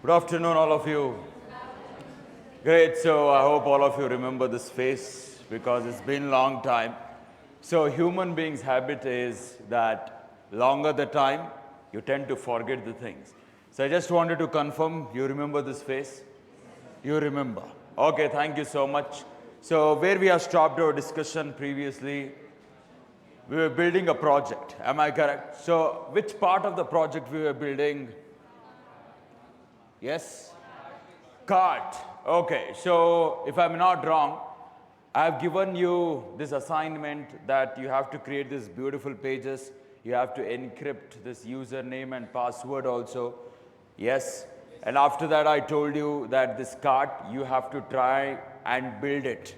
Good afternoon, all of you. Great. So I hope all of you remember this face because it's been a long time. So human beings' habit is that longer the time, you tend to forget the things. So I just wanted to confirm, you remember this face? You remember. Okay, thank you so much. So where we have stopped our discussion previously, we were building a project. Am I correct? So which part of the project we were building? Yes? Cart. Okay, so if I'm not wrong, I've given you this assignment that you have to create these beautiful pages. You have to encrypt this username and password also. Yes? And after that, I told you that this cart, you have to try and build it.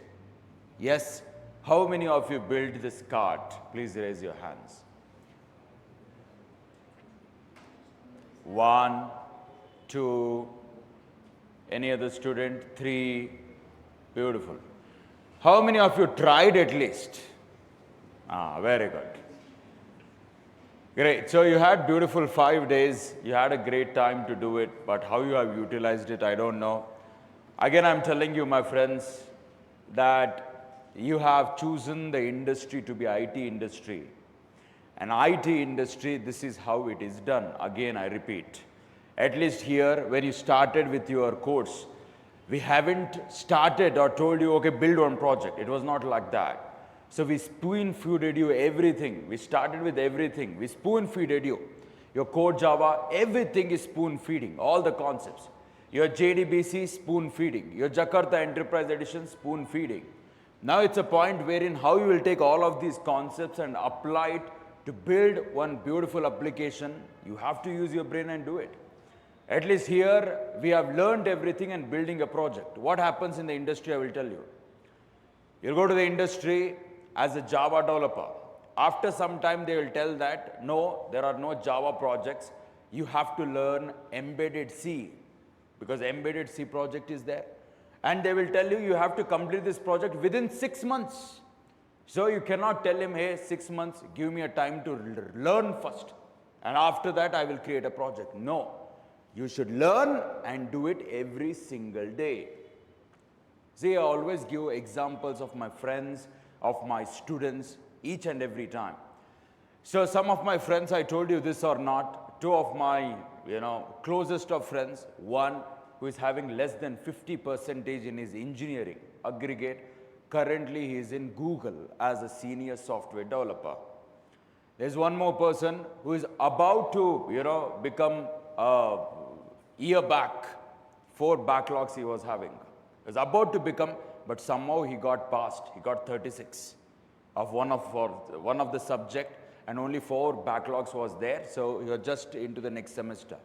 Yes? How many of you built this cart? Please raise your hands. 1, 2, any other student? 3, beautiful. How many of you tried at least? Very good. Great, so you had beautiful 5 days, you had a great time to do it, but how you have utilized it, I don't know. Again, I'm telling you, my friends, that you have chosen the industry to be IT industry. And IT industry, this is how it is done. Again, I repeat. At least here, when you started with your course, we haven't started or told you, okay, build one project. It was not like that. So we spoon-feeded you everything. We started with everything. We spoon-feeded you. Your core Java, everything is spoon-feeding, all the concepts. Your JDBC, spoon-feeding. Your Jakarta Enterprise Edition, spoon-feeding. Now it's a point wherein how you will take all of these concepts and apply it to build one beautiful application. You have to use your brain and do it. At least here, we have learned everything and building a project. What happens in the industry, I will tell you. You'll go to the industry as a Java developer. After some time, they will tell that, no, there are no Java projects. You have to learn embedded C, because embedded C project is there. And they will tell you, you have to complete this project within 6 months. So you cannot tell him, hey, 6 months, give me a time to learn first. And after that, I will create a project. No. You should learn and do it every single day. See, I always give examples of my friends, of my students, each and every time. So some of my friends, I told you this or not, 2 of my, closest of friends, one who is having less than 50% in his engineering aggregate, currently he is in Google as a senior software developer. There's one more person who is about to, become a year back, 4 backlogs he was having. He was about to become, but somehow he got passed. He got 36 of one of the subject, and only 4 backlogs was there. So he was just into the next semester.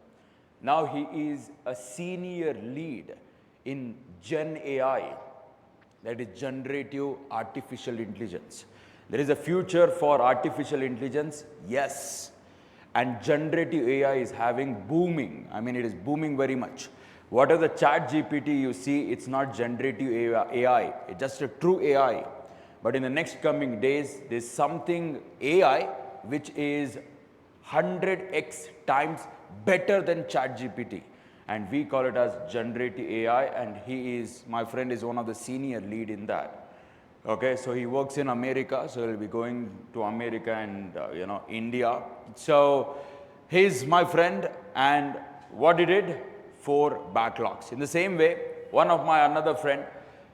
Now he is a senior lead in Gen AI, that is generative artificial intelligence. There is a future for artificial intelligence, yes. And generative AI is booming. I mean, it is booming very much. Whatever the ChatGPT you see, it's not generative AI. It's just a true AI. But in the next coming days, there's something AI which is 100x times better than ChatGPT. And we call it as generative AI. And my friend is one of the senior lead in that. Okay, so he works in America, so he'll be going to America and, India. So he's my friend, and what he did? 4 backlogs. In the same way, one of my another friend,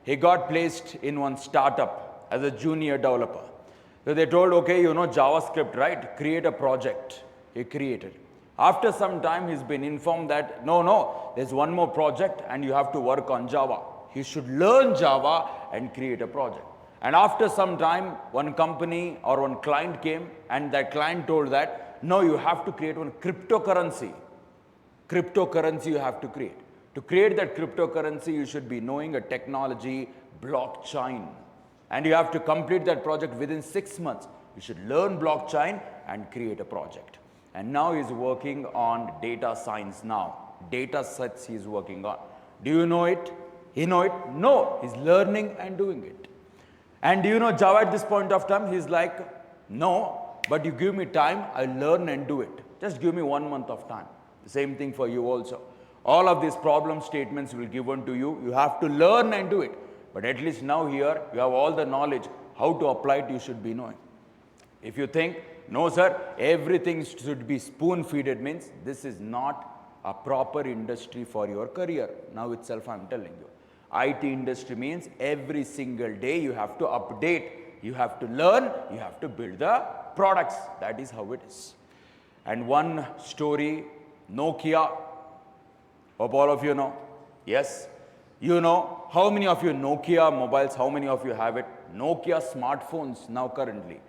he got placed in one startup as a junior developer. So they told, okay, JavaScript, right? Create a project. He created. After some time, he's been informed that, no, there's one more project and you have to work on Java. He should learn Java and create a project. And after some time, one company or one client came, and that client told that, no, you have to create one cryptocurrency. Cryptocurrency you have to create. To create that cryptocurrency, you should be knowing a technology, blockchain. And you have to complete that project within 6 months. You should learn blockchain and create a project. And now he's working on data science now. Data sets he's working on. Do you know it? He know it? No, he's learning and doing it. And do you know Java at this point of time? He's like, no, but you give me time, I'll learn and do it. Just give me 1 month of time. The same thing for you also. All of these problem statements will be given to you. You have to learn and do it. But at least now here, you have all the knowledge. How to apply it, you should be knowing. If you think, no sir, everything should be spoon-feeded, means this is not a proper industry for your career. Now itself I am telling you. IT industry means every single day you have to update, you have to learn, you have to build the products. That is how it is. And one story, Nokia, hope all of you know. Yes, you know, how many of you Nokia mobiles, how many of you have it? Nokia smartphones now currently,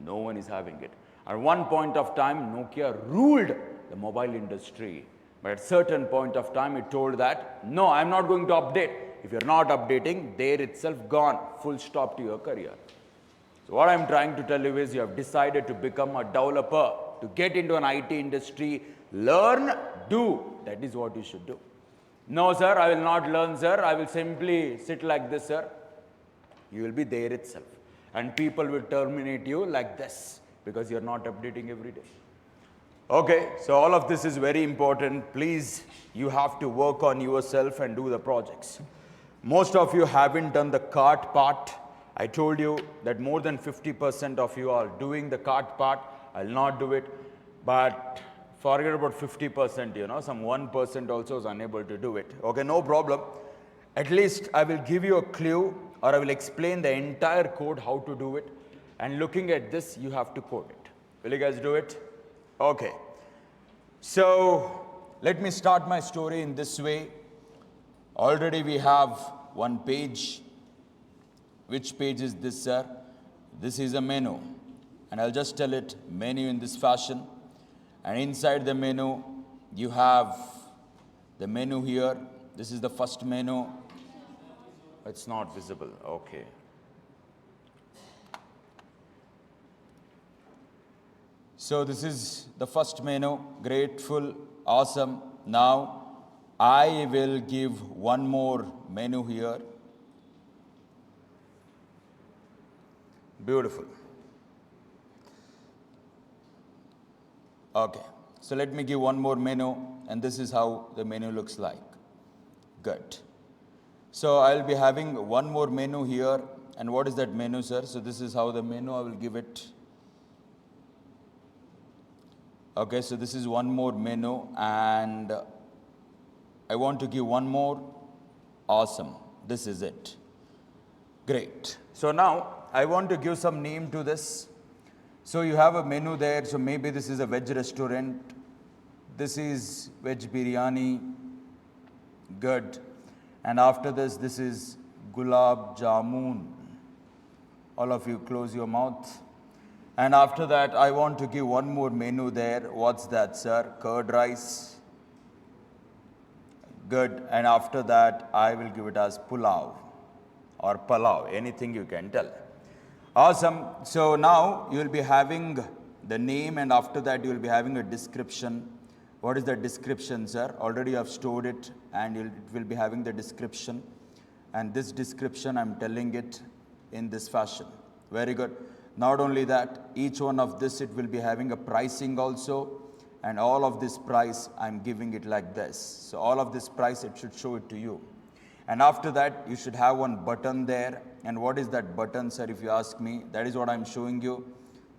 no one is having it. At one point of time, Nokia ruled the mobile industry. But at certain point of time, it told that, no, I'm not going to update. If you're not updating, there itself gone, full stop to your career. So what I'm trying to tell you is you have decided to become a developer, to get into an IT industry, learn, do. That is what you should do. No, sir, I will not learn, sir. I will simply sit like this, sir. You will be there itself. And people will terminate you like this because you're not updating every day. Okay, so all of this is very important. Please, you have to work on yourself and do the projects. Most of you haven't done the cart part. I told you that more than 50% of you are doing the cart part. I'll not do it, but forget about 50%, you know, some 1% also is unable to do it. Okay, no problem. At least I will give you a clue, or I will explain the entire code how to do it. And looking at this, you have to code it. Will you guys do it? Okay. So let me start my story in this way. Already we have one page. Which page is this, sir? This is a menu. And I'll just tell it menu in this fashion. And inside the menu, you have the menu here. This is the first menu. It's not visible. Okay. So this is the first menu. Grateful, awesome. Now, I will give one more menu here. Beautiful. Okay, so let me give one more menu, and this is how the menu looks like. Good. So I'll be having one more menu here. And what is that menu, sir? So this is how the menu, I will give it. Okay, so this is one more menu, and I want to give one more. Awesome. This is it. Great. So now I want to give some name to this. So you have a menu there. So maybe this is a veg restaurant. This is veg biryani. Good. And after this, this is gulab jamun. All of you close your mouth. And after that, I want to give one more menu there. What's that, sir? Curd rice. Good. And after that, I will give it as pulao or palau, anything you can tell. Awesome. So now you will be having the name, and after that you will be having a description. What is the description, sir? Already you have stored it, and it will be having the description. And this description, I'm telling it in this fashion. Very good. Not only that, each one of this, it will be having a pricing also. And all of this price, I'm giving it like this. So all of this price, it should show it to you. And after that, you should have one button there. And what is that button, sir, if you ask me? That is what I'm showing you.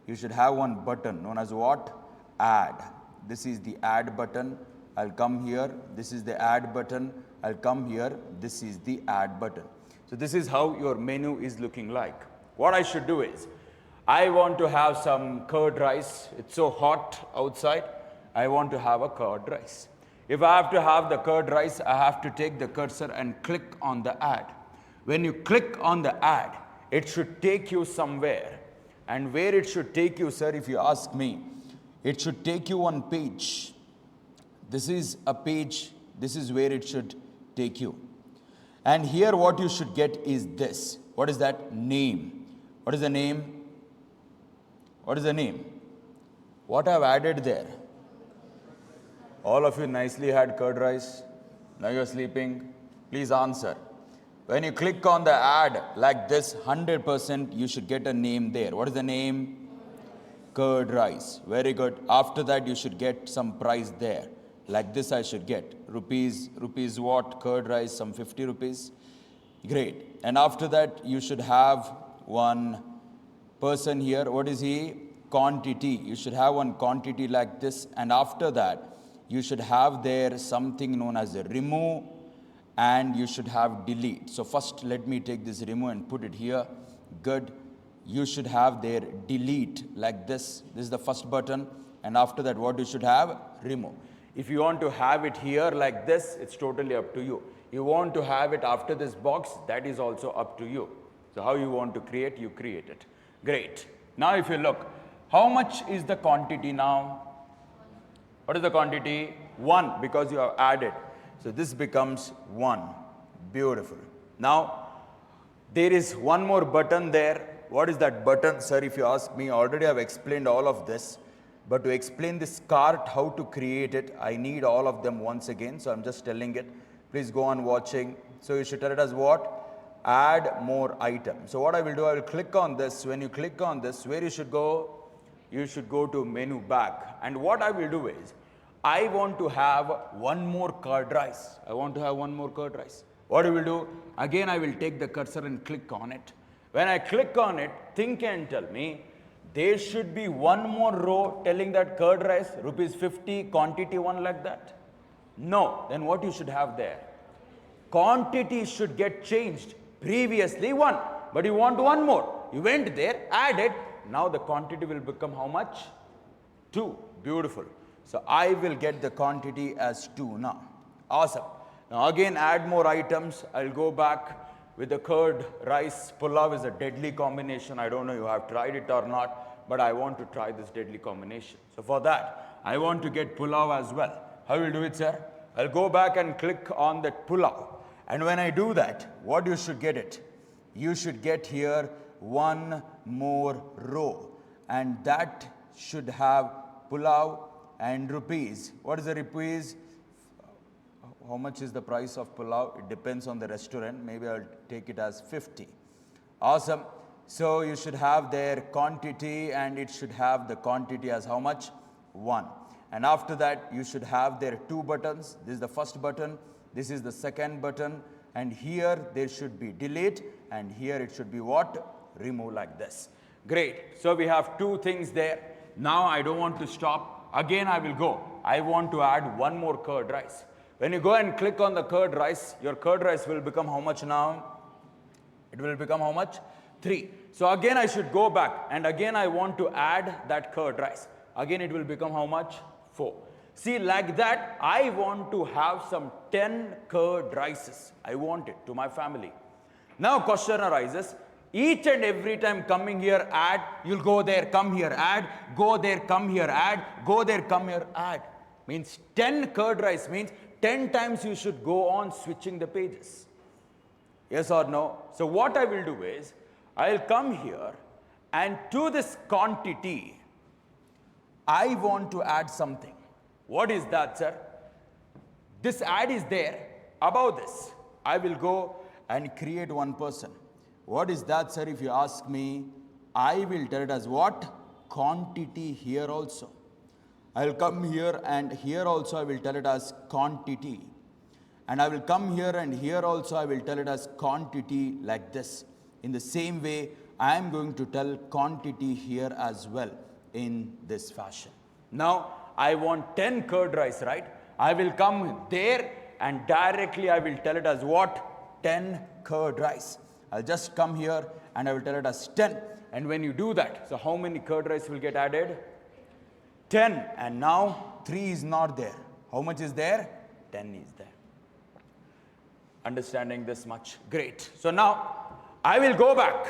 You should have one button known as what? Add. This is the add button. I'll come here. This is the add button. I'll come here. This is the add button. So this is how your menu is looking like. What I should do is, I want to have some curd rice. It's so hot outside. I want to have a curd rice. If I have to have the curd rice, I have to take the cursor and click on the ad. When you click on the ad, it should take you somewhere. And where it should take you, sir, if you ask me, it should take you on page. This is a page. This is where it should take you. And here what you should get is this. What is that? Name. What is the name? What is the name? What I have added there? All of you nicely had curd rice. Now you're sleeping. Please answer. When you click on the ad like this, 100% you should get a name there. What is the name? Curd rice. Very good. After that, you should get some price there. like this I should get. Rupees what? Curd rice, some 50 rupees. Great. And after that, you should have one person here. What is he? Quantity. You should have one quantity like this. And after that, you should have there something known as a remove, and you should have delete. So first, let me take this remove and put it here. Good. You should have there delete like this. This is the first button. And after that, what you should have? Remove. If you want to have it here like this, it's totally up to you. You want to have it after this box, that is also up to you. So how you want to create, you create it. Great. Now if you look, how much is the quantity now? What is the quantity? 1, because you have added. So this becomes 1. Beautiful. Now, there is one more button there. What is that button? Sir, if you ask me, already I have explained all of this. But to explain this cart, how to create it, I need all of them once again. So I'm just telling it. Please go on watching. So you should tell it as what? Add more items. So what I will do, I will click on this. When you click on this, where you should go? You should go to menu back. And what I will do is, I want to have one more curd rice. I want to have one more curd rice. What I will do? Again, I will take the cursor and click on it. When I click on it, think and tell me, there should be one more row telling that curd rice, rupees 50, quantity 1 like that. No, then what you should have there? Quantity should get changed. Previously 1, but you want one more. You went there, added, now the quantity will become how much? 2. Beautiful. So I will get the quantity as 2 now. Awesome. Now again, add more items. I'll go back with the curd rice. Pulao is a deadly combination. I don't know you have tried it or not, but I want to try this deadly combination. So for that, I want to get pulao as well. How will you do it, sir? I'll go back and click on that pulao. And when I do that, what you should get it? You should get here one more row. And that should have pulao and rupees. What is the rupees? How much is the price of pulao? It depends on the restaurant. Maybe I'll take it as 50. Awesome. So you should have their quantity, and it should have the quantity as how much? 1. And after that, you should have their 2 buttons. This is the first button. This is the second button. And here there should be delete. And here it should be what? Remove like this. Great. So we have 2 things there. Now I don't want to stop. Again, I will go. I want to add one more curd rice. When you go and click on the curd rice, your curd rice will become how much now? It will become how much? 3. So again, I should go back. And again, I want to add that curd rice. Again, it will become how much? 4. See, like that, I want to have some 10 curd rices. I want it to my family. Now, question arises. Each and every time coming here, add, you'll go there, come here, add, go there, come here, add, go there, come here, add. Means 10 curd rice means 10 times you should go on switching the pages. Yes or no? So what I will do is, I'll come here and to this quantity, I want to add something. What is that, sir? This add is there. Above this, I will go and create one person. What is that, sir? If you ask me, I will tell it as what? Quantity here also. I will come here and here also I will tell it as quantity. And I will come here and here also I will tell it as quantity like this. In the same way, I am going to tell quantity here as well in this fashion. Now, I want 10 curd rice, right? I will come there and directly I will tell it as what? 10 curd rice. I'll just come here and I will tell it as 10. And when you do that, so how many curd rice will get added? 10. And now 3 is not there. How much is there? 10 is there. Understanding this much? Great. So now I will go back.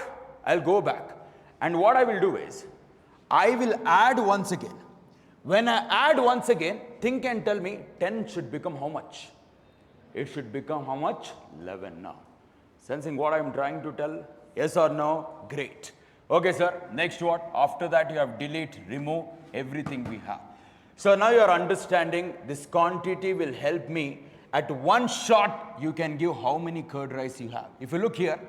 I'll go back. And what I will do is, I will add once again. When I add once again, think and tell me 10 should become how much? It should become how much? 11 now. Sensing what I'm trying to tell? Yes or no? Great. Okay, sir. Next what? After that, you have delete, remove, everything we have. So now you are understanding this quantity will help me. At one shot, you can give how many curd rice you have. If you look here,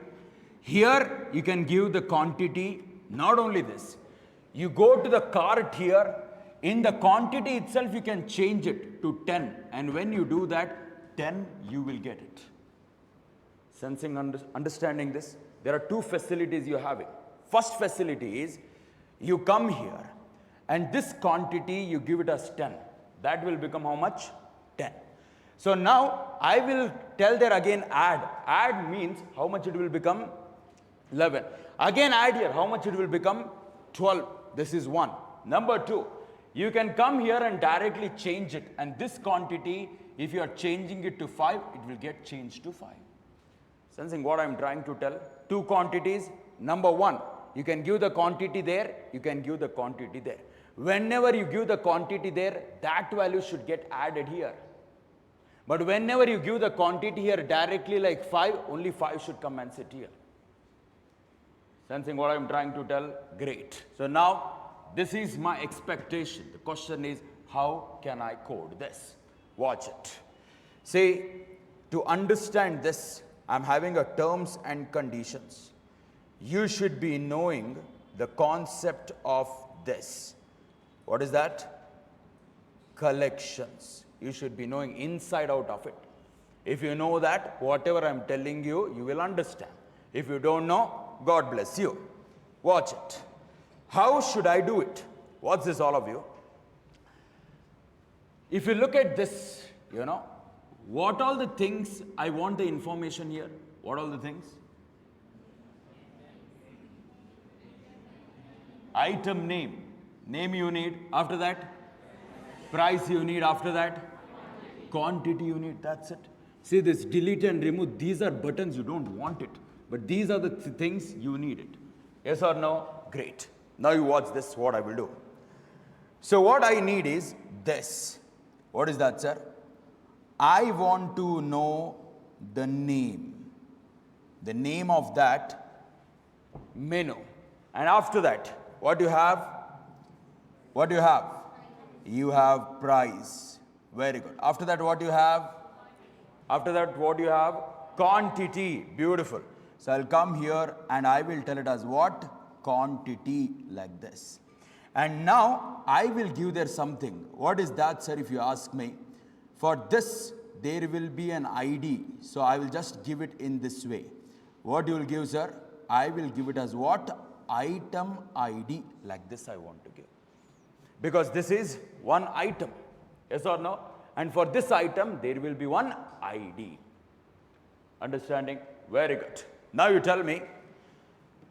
here you can give the quantity. Not only this, you go to the cart here, In the quantity itself, you can change it to 10. And when you do that, 10, you will get it. Sensing, understanding this, there are two facilities you're having. First facility is, you come here, and this quantity, you give it as 10. That will become how much? 10. So now, I will tell there again add. Add means how much it will become? 11. Again add here, how much it will become? 12. This is 1. Number 2, you can come here and directly change it. And this quantity, if you are changing it to 5, it will get changed to 5. Sensing what I am trying to tell? Two quantities. Number 1, you can give the quantity there, you can give the quantity there. Whenever you give the quantity there, that value should get added here. But whenever you give the quantity here directly like 5, only 5 should come and sit here. Sensing what I am trying to tell? Great. So now, this is my expectation. The question is, how can I code this? Watch it. See, to understand this, I'm having a terms and conditions. You should be knowing the concept of this. What is that? Collections. You should be knowing inside out of it. If you know that, whatever I'm telling you, you will understand. If you don't know, God bless you. Watch it. How should I do it? What's this, all of you? If you look at this, what all the things I want the information here? What all the things? Item name. Name you need. After that, price you need. After that, quantity you need. That's it. See, this delete and remove, these are buttons, you don't want it. But these are the things you need it. Yes or no? Great. Now you watch this, what I will do. So what I need is this. What is that, sir? I want to know the name. The name of that menu. And after that, what do you have? What do you have? You have price. Very good. After that, what do you have? After that, what do you have? Quantity. Beautiful. So I'll come here and I will tell it as what? Quantity, like this. And now I will give there something. What is that, sir, if you ask me? For this, there will be an ID. So I will just give it in this way. What you will give, sir? I will give it as what? Item ID. Like this I want to give. Because this is one item. Yes or no? And for this item, there will be one ID. Understanding? Very good. Now you tell me,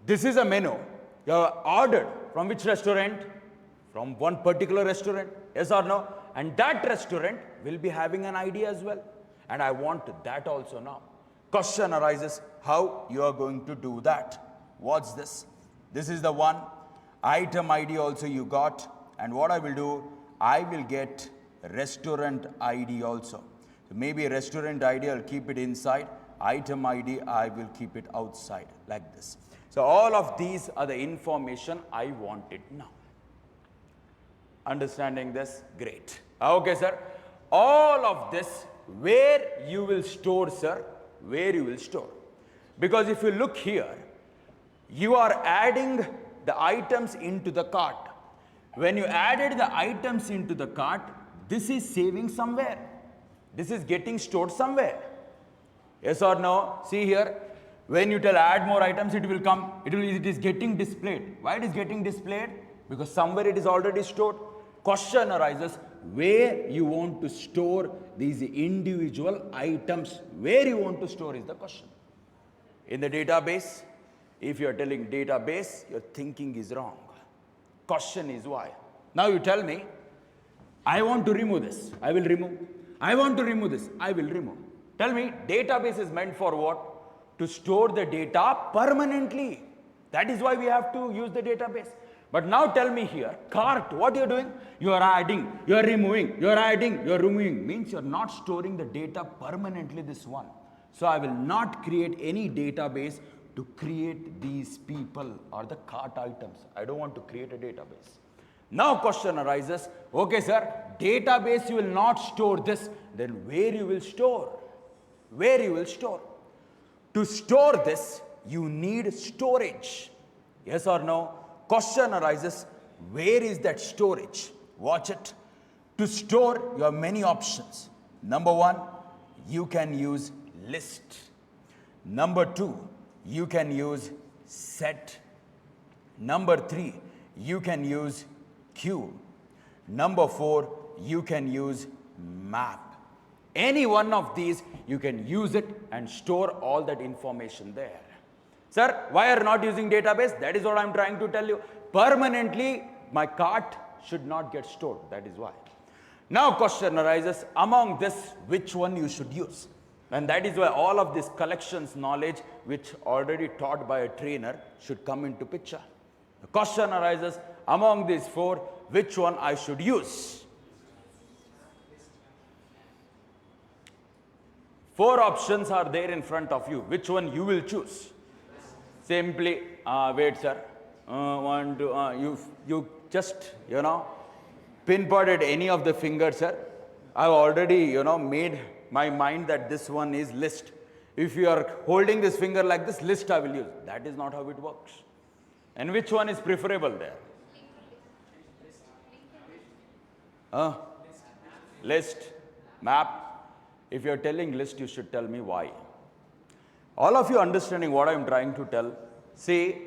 this is a menu. You have ordered from which restaurant? From one particular restaurant. Yes or no? And that restaurant will be having an ID as well. And I want that also now. Question arises, how you are going to do that? What's this? This is the one. Item ID also you got. And what I will do, I will get restaurant ID also. So maybe restaurant ID, I'll keep it inside. Item ID, I will keep it outside, like this. So all of these are the information I wanted now. Understanding this? Great. Okay, sir. All of this, where you will store, sir? Where you will store? Because if you look here, you are adding the items into the cart. When you added the items into the cart, this is saving somewhere. This is getting stored somewhere. Yes or no? See here, when you tell add more items, it will come. It is getting displayed. Why it is getting displayed? Because somewhere it is already stored. Question arises, where you want to store these individual items. Where you want to store is the question. In the database, if you are telling database, your thinking is wrong. Question is why. Now you tell me, I want to remove this. I will remove. I want to remove this. I will remove. Tell me, database is meant for what? To store the data permanently. That is why we have to use the database. But now tell me here, cart, what you are doing? You are adding, you are removing, you are adding, you are removing. Means you are not storing the data permanently, this one. So I will not create any database to create these people or the cart items. I don't want to create a database. Now question arises, okay sir, database you will not store this, then where you will store? Where you will store? To store this, you need storage. Yes or no? Question arises, where is that storage? Watch it. To store, you have many options. Number one, you can use list. Number two, you can use set. Number three, you can use queue. Number four, you can use map. Any one of these, you can use it and store all that information there. Sir, why are not using database? That is what I'm trying to tell you. Permanently, my cart should not get stored. That is why. Now question arises, among this, which one you should use? And that is why all of this collections knowledge, which already taught by a trainer, should come into picture. The question arises, among these four, which one I should use? Four options are there in front of you. Which one you will choose? Simply, wait sir, you just, pinpointed any of the fingers, sir. I've already, made my mind that this one is list. If you are holding this finger like this, list I will use. That is not how it works. And which one is preferable there? List, map. If you are telling list, you should tell me why. All of you understanding what I am trying to tell, see,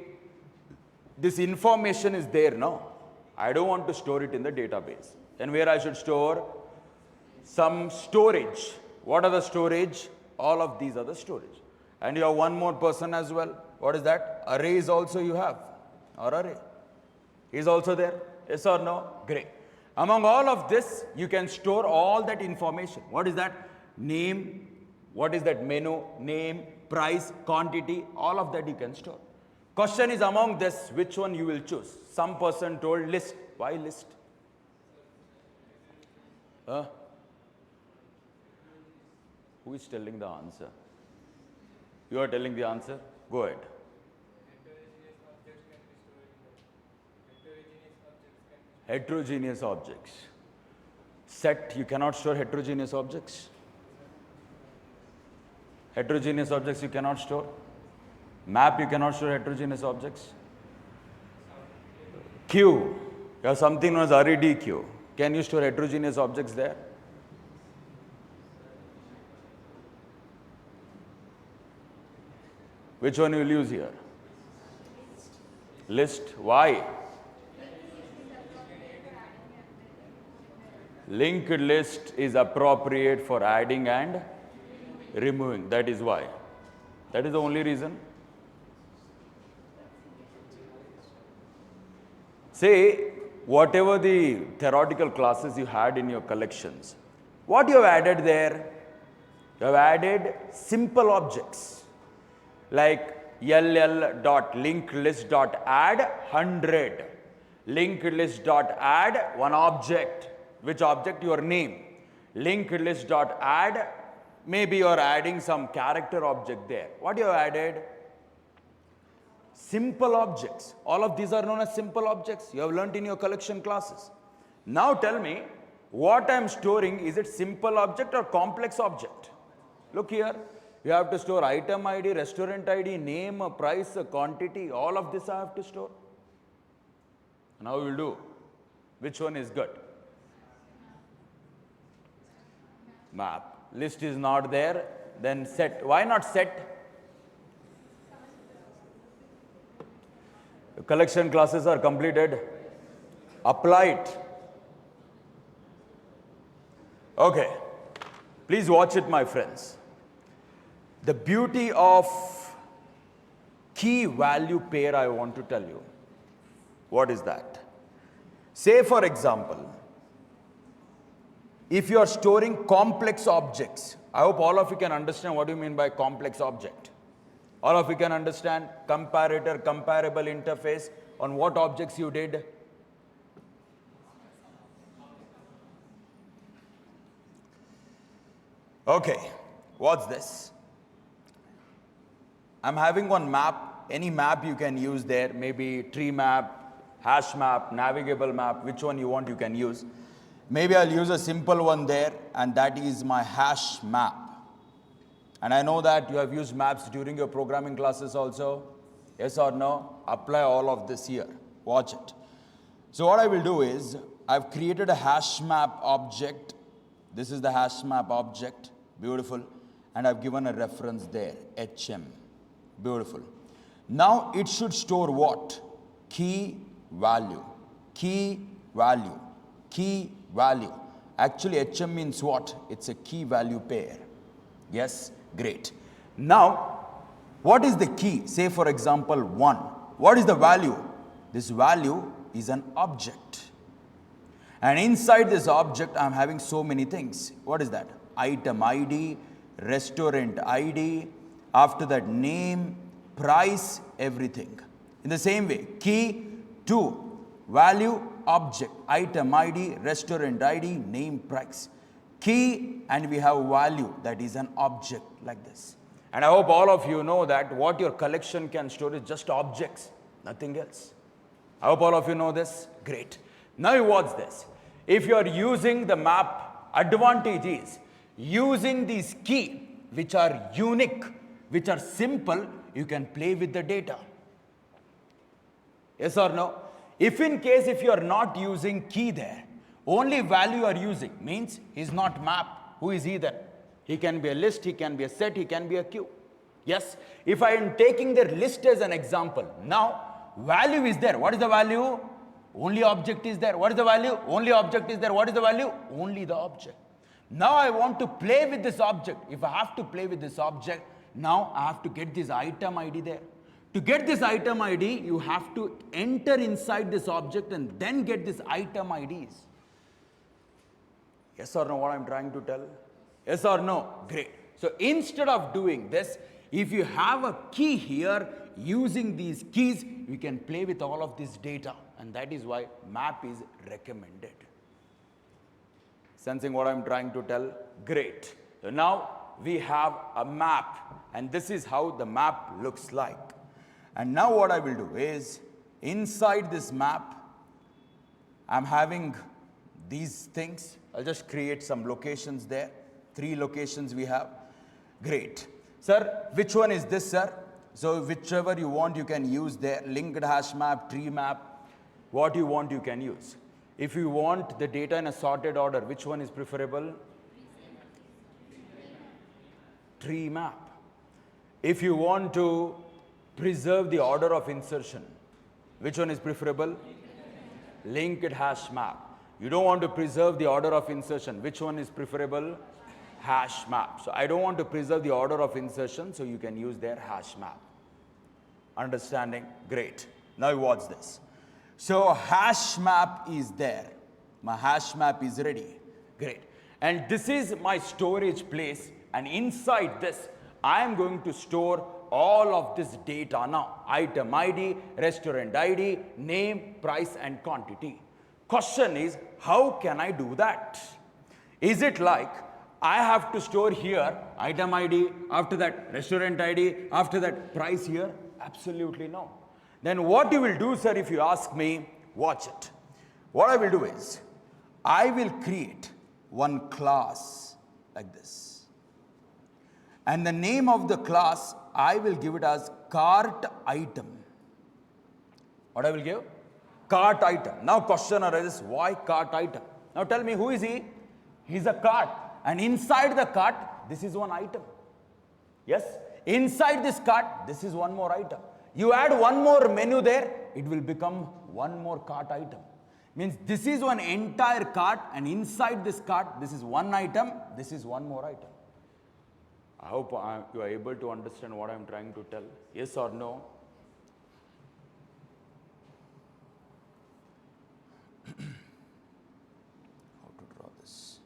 this information is there now. I don't want to store it in the database. Then where I should store? Some storage. What are the storage? All of these are the storage. And you have one more person as well. What is that? Array is also you have. Or array. Is also there? Yes or no? Great. Among all of this, you can store all that information. What is that? Name. What is that? Menu. Name. Price. Quantity. All of that you can store. Question is, among this, which one you will choose? Some person told list. Why list? Who is telling the answer? You are telling the answer? Go ahead. Heterogeneous objects. Set, you cannot store heterogeneous objects. Heterogeneous objects you cannot store. Map, you cannot store heterogeneous objects. Queue, you have something known as RED queue. Can you store heterogeneous objects there? Which one you will use here? List. Why? Linked list is appropriate for adding and removing. That is why. That is the only reason. Say, whatever the theoretical classes you had in your collections, what you have added there? You have added simple objects like ll.linkedList.add 100, linkedList.add one object. Which object? Your name. LinkedList.add, maybe you are adding some character object there. What you have added? Simple objects. All of these are known as simple objects. You have learnt in your collection classes. Now tell me, what I am storing, is it simple object or complex object? Look here. You have to store item ID, restaurant ID, name, price, quantity. All of this I have to store. Now we will do. Which one is good? Map. List is not there. Then set. Why not set? The collection classes are completed. Apply it. Okay. Please watch it, my friends. The beauty of key value pair I want to tell you. What is that? Say, for example, if you are storing complex objects, I hope all of you can understand what you mean by complex object. All of you can understand comparator, comparable interface, on what objects you did. Okay, what's this? I'm having one map, any map you can use there, maybe tree map, hash map, navigable map, which one you want you can use. Maybe I'll use a simple one there, and that is my hash map. And I know that you have used maps during your programming classes also. Yes or no? Apply all of this here. Watch it. So what I will do is, I've created a hash map object. This is the hash map object. Beautiful. And I've given a reference there, HM. Beautiful. Now it should store what? Key value. Key value. Key value. Actually, HM means what? It's a key value pair. Yes? Great. Now, what is the key? Say, for example, 1. What is the value? This value is an object. And inside this object, I'm having so many things. What is that? Item ID, restaurant ID, after that name, price, everything. In the same way, key 2, value, object, item ID, restaurant ID, name, price. Key, and we have value, that is an object like this. And I hope all of you know that what your collection can store is just objects, nothing else. I hope all of you know this. Great. Now what's this? If you are using the map, advantage is using these key, which are unique, which are simple, you can play with the data. Yes or no? If in case if you are not using key there, only value you are using, means he's not map. Who is he then? He can be a list, he can be a set, he can be a queue. Yes? If I am taking the list as an example, now value is there. What is the value? Only object is there. What is the value? Only object is there. What is the value? Only the object. Now I want to play with this object. If I have to play with this object, now I have to get this item ID there. To get this item ID, you have to enter inside this object and then get this item IDs. Yes or no, what I'm trying to tell? Yes or no? Great. So instead of doing this, if you have a key here, using these keys, we can play with all of this data. And that is why map is recommended. Sensing what I'm trying to tell? Great. So now we have a map, and this is how the map looks like. And now what I will do is, inside this map, I'm having these things. I'll just create some locations there. 3 locations we have. Great. Sir, which one is this, sir? So whichever you want, you can use there. Linked hash map, tree map, what you want, you can use. If you want the data in a sorted order, which one is preferable? Tree map. If you want to preserve the order of insertion, which one is preferable? Linked hash map. You don't want to preserve the order of insertion, which one is preferable? Hash map. So I don't want to preserve the order of insertion, so you can use their hash map. Understanding? Great. Now watch this. So hash map is there. My hash map is ready. Great. And this is my storage place, and inside this, I am going to store all of this data now. Item ID, restaurant ID, name, price, and quantity. Question is, how can I do that? Is it like I have to store here item ID, after that restaurant ID, after that price here? Absolutely no. Then what you will do, sir, if you ask me, watch it. What I will do is, I will create one class like this. And the name of the class, I will give it as cart item. What I will give? Cart item. Now question arises, why cart item? Now tell me, who is he? He's a cart. And inside the cart, this is one item. Yes? Inside this cart, this is one more item. You add one more menu there, it will become one more cart item. Means this is one entire cart, and inside this cart, this is one item, this is one more item. I hope you are able to understand what I am trying to tell. Yes or no? How to draw this?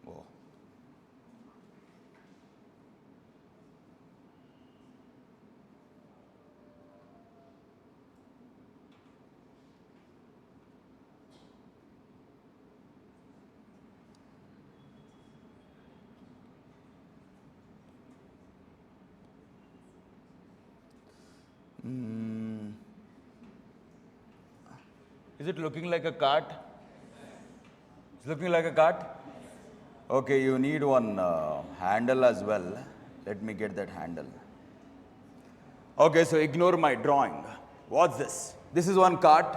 Oh. Is it looking like a cart? It's looking like a cart? Okay, you need one handle as well. Let me get that handle. Okay, so ignore my drawing. What's this? This is one cart.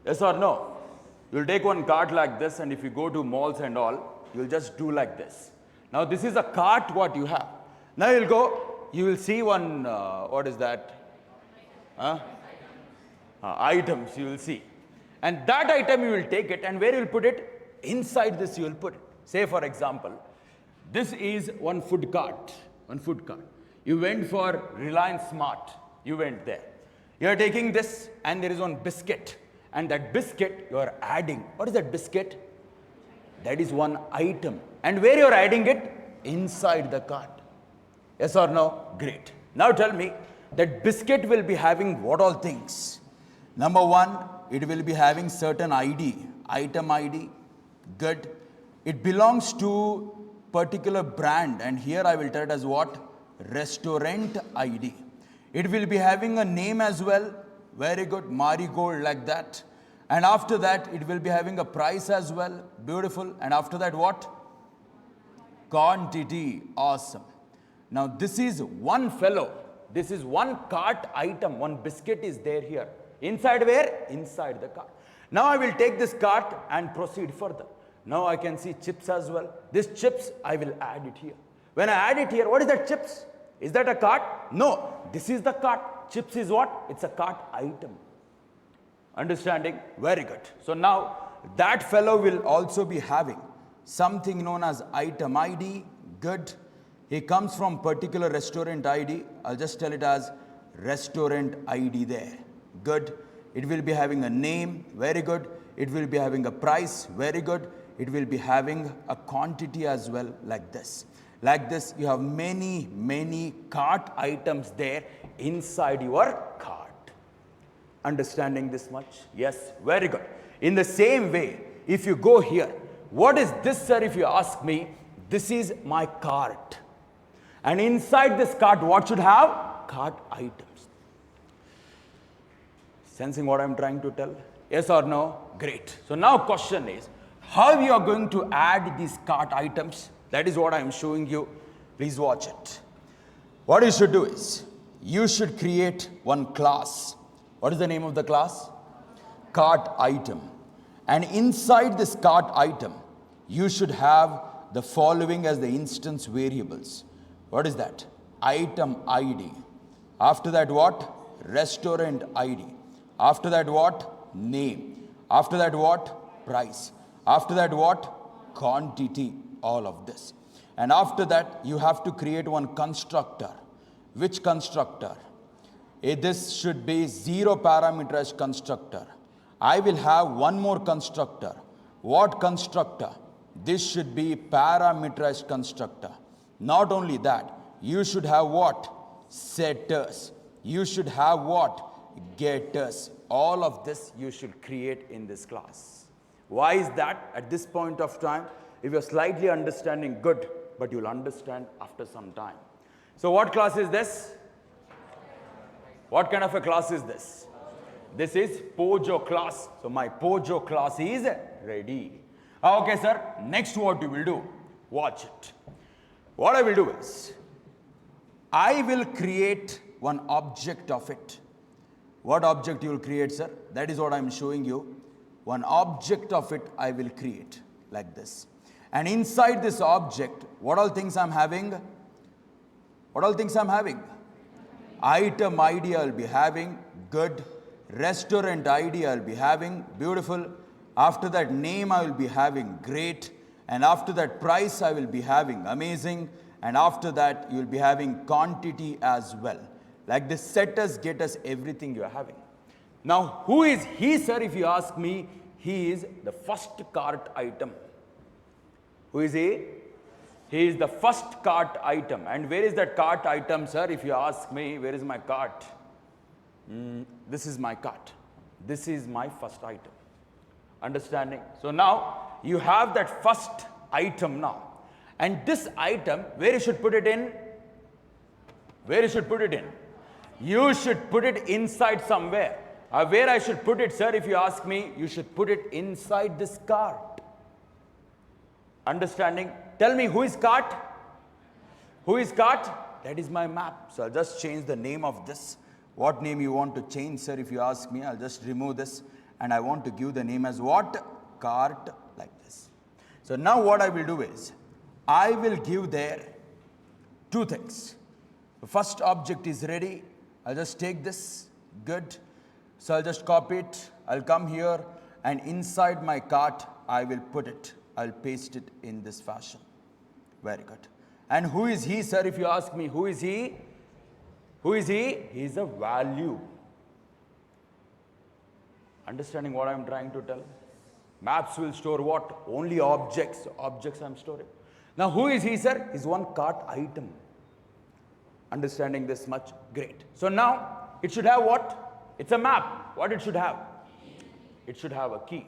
Yes or no? You'll take one cart like this, and if you go to malls and all, you'll just do like this. Now this is a cart what you have. Now you'll go, you will see one, what is that? Huh? Items you will see. And that item you will take it, and where you will put it? Inside this you will put it. Say for example, this is one food cart. One food cart. You went for Reliance Smart. You went there. You are taking this, and there is one biscuit. And that biscuit you are adding. What is that biscuit? That is one item. And where you are adding it? Inside the cart. Yes or no? Great. Now tell me, that biscuit will be having what all things? Number one, it will be having certain ID, item ID. Good. It belongs to particular brand, and here I will tell it as what? Restaurant ID. It will be having a name as well. Very good. Marigold, like that. And after that, it will be having a price as well. Beautiful. And after that, what? Quantity. Awesome. Now this is one fellow. This is one cart item. One biscuit is there here. Inside where? Inside the cart. Now I will take this cart and proceed further. Now I can see chips as well. This chips, I will add it here. When I add it here, what is that chips? Is that a cart? No. This is the cart. Chips is what? It's a cart item. Understanding? Very good. So now that fellow will also be having something known as item ID. Good. He comes from particular restaurant ID. I'll just tell it as restaurant ID there. Good. It will be having a name. Very good. It will be having a price. Very good. It will be having a quantity as well, like this. Like this, you have many cart items there inside your cart. Understanding this much? Yes, very good. In the same way, if you go here, what is this, sir? If you ask me, this is my cart. And inside this cart, what should have? Cart items. Sensing what I'm trying to tell? Yes or no? Great. So now question is, how you are going to add these cart items? That is what I am showing you. Please watch it. What you should do is, you should create one class. What is the name of the class? Cart item. And inside this cart item, you should have the following as the instance variables. What is that? Item ID. After that what? Restaurant ID. After that what? Name. After that what? Price. After that what? Quantity. All of this. And after that, you have to create one constructor. Which constructor? This should be zero parameterized constructor. I will have one more constructor. What constructor? This should be parameterized constructor. Not only that, you should have what? Setters. You should have what? Getters. All of this you should create in this class. Why is that? At this point of time, if you're slightly understanding, good, but you'll understand after some time. So what class is this? What kind of a class is this? This is Pojo class. So my Pojo class is ready. Okay, sir. Next what you will do? Watch it. What I will do is, I will create one object of it. What object you will create, sir? That is what I am showing you. One object of it I will create like this. And inside this object, what all things I'm having? What all things I'm having? Item ID I'll be having. Good. Restaurant ID I'll be having. Beautiful. After that, name I will be having. Great. And after that, price I will be having. Amazing. And after that, you will be having quantity as well. Like this, setters, getters, everything you are having. Now, who is he, sir? If you ask me, he is the first cart item. Who is he? He is the first cart item. And where is that cart item, sir? If you ask me, where is my cart? This is my cart. This is my first item. Understanding? So now, you have that first item now. And this item, where you should put it in? Where you should put it in? You should put it inside somewhere. Where I should put it, sir, if you ask me, you should put it inside this cart. Understanding? Tell me, who is cart? Who is cart? That is my map. So I'll just change the name of this. What name you want to change, sir? If you ask me, I'll just remove this and I want to give the name as what? Cart, like this. So now what I will do is, I will give there two things. The first object is ready. I'll just take this, good. So I'll just copy it. I'll come here and inside my cart, I will put it. I'll paste it in this fashion. Very good. And who is he, sir? If you ask me, who is he? Who is he? He is a value. Understanding what I'm trying to tell? Maps will store what? Only objects. Objects I'm storing. Now who is he, sir? He's one cart item. Understanding this much? Great. So now it should have what? It's a map. What it should have? It should have a key.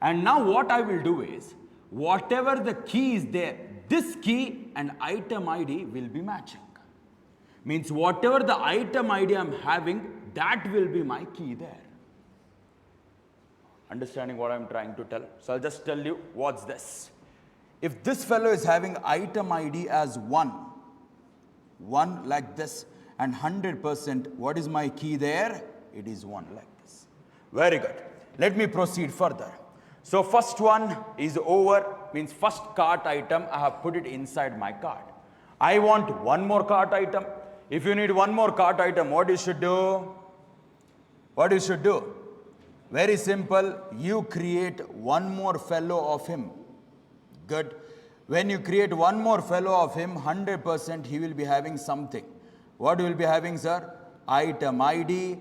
And now what I will do is, whatever the key is there, this key and item ID will be matching. Means whatever the item ID I'm having, that will be my key there. Understanding what I'm trying to tell? So I'll just tell you what's this. If this fellow is having item ID as 1 like this, and 100%, what is my key there? It is 1 like this. Very good. Let me proceed further. So first one is over, means first cart item, I have put it inside my cart. I want one more cart item. If you need one more cart item, what you should do? What you should do? Very simple. You create one more fellow of him. Good. When you create one more fellow of him, 100% he will be having something. What will be having, sir? Item ID.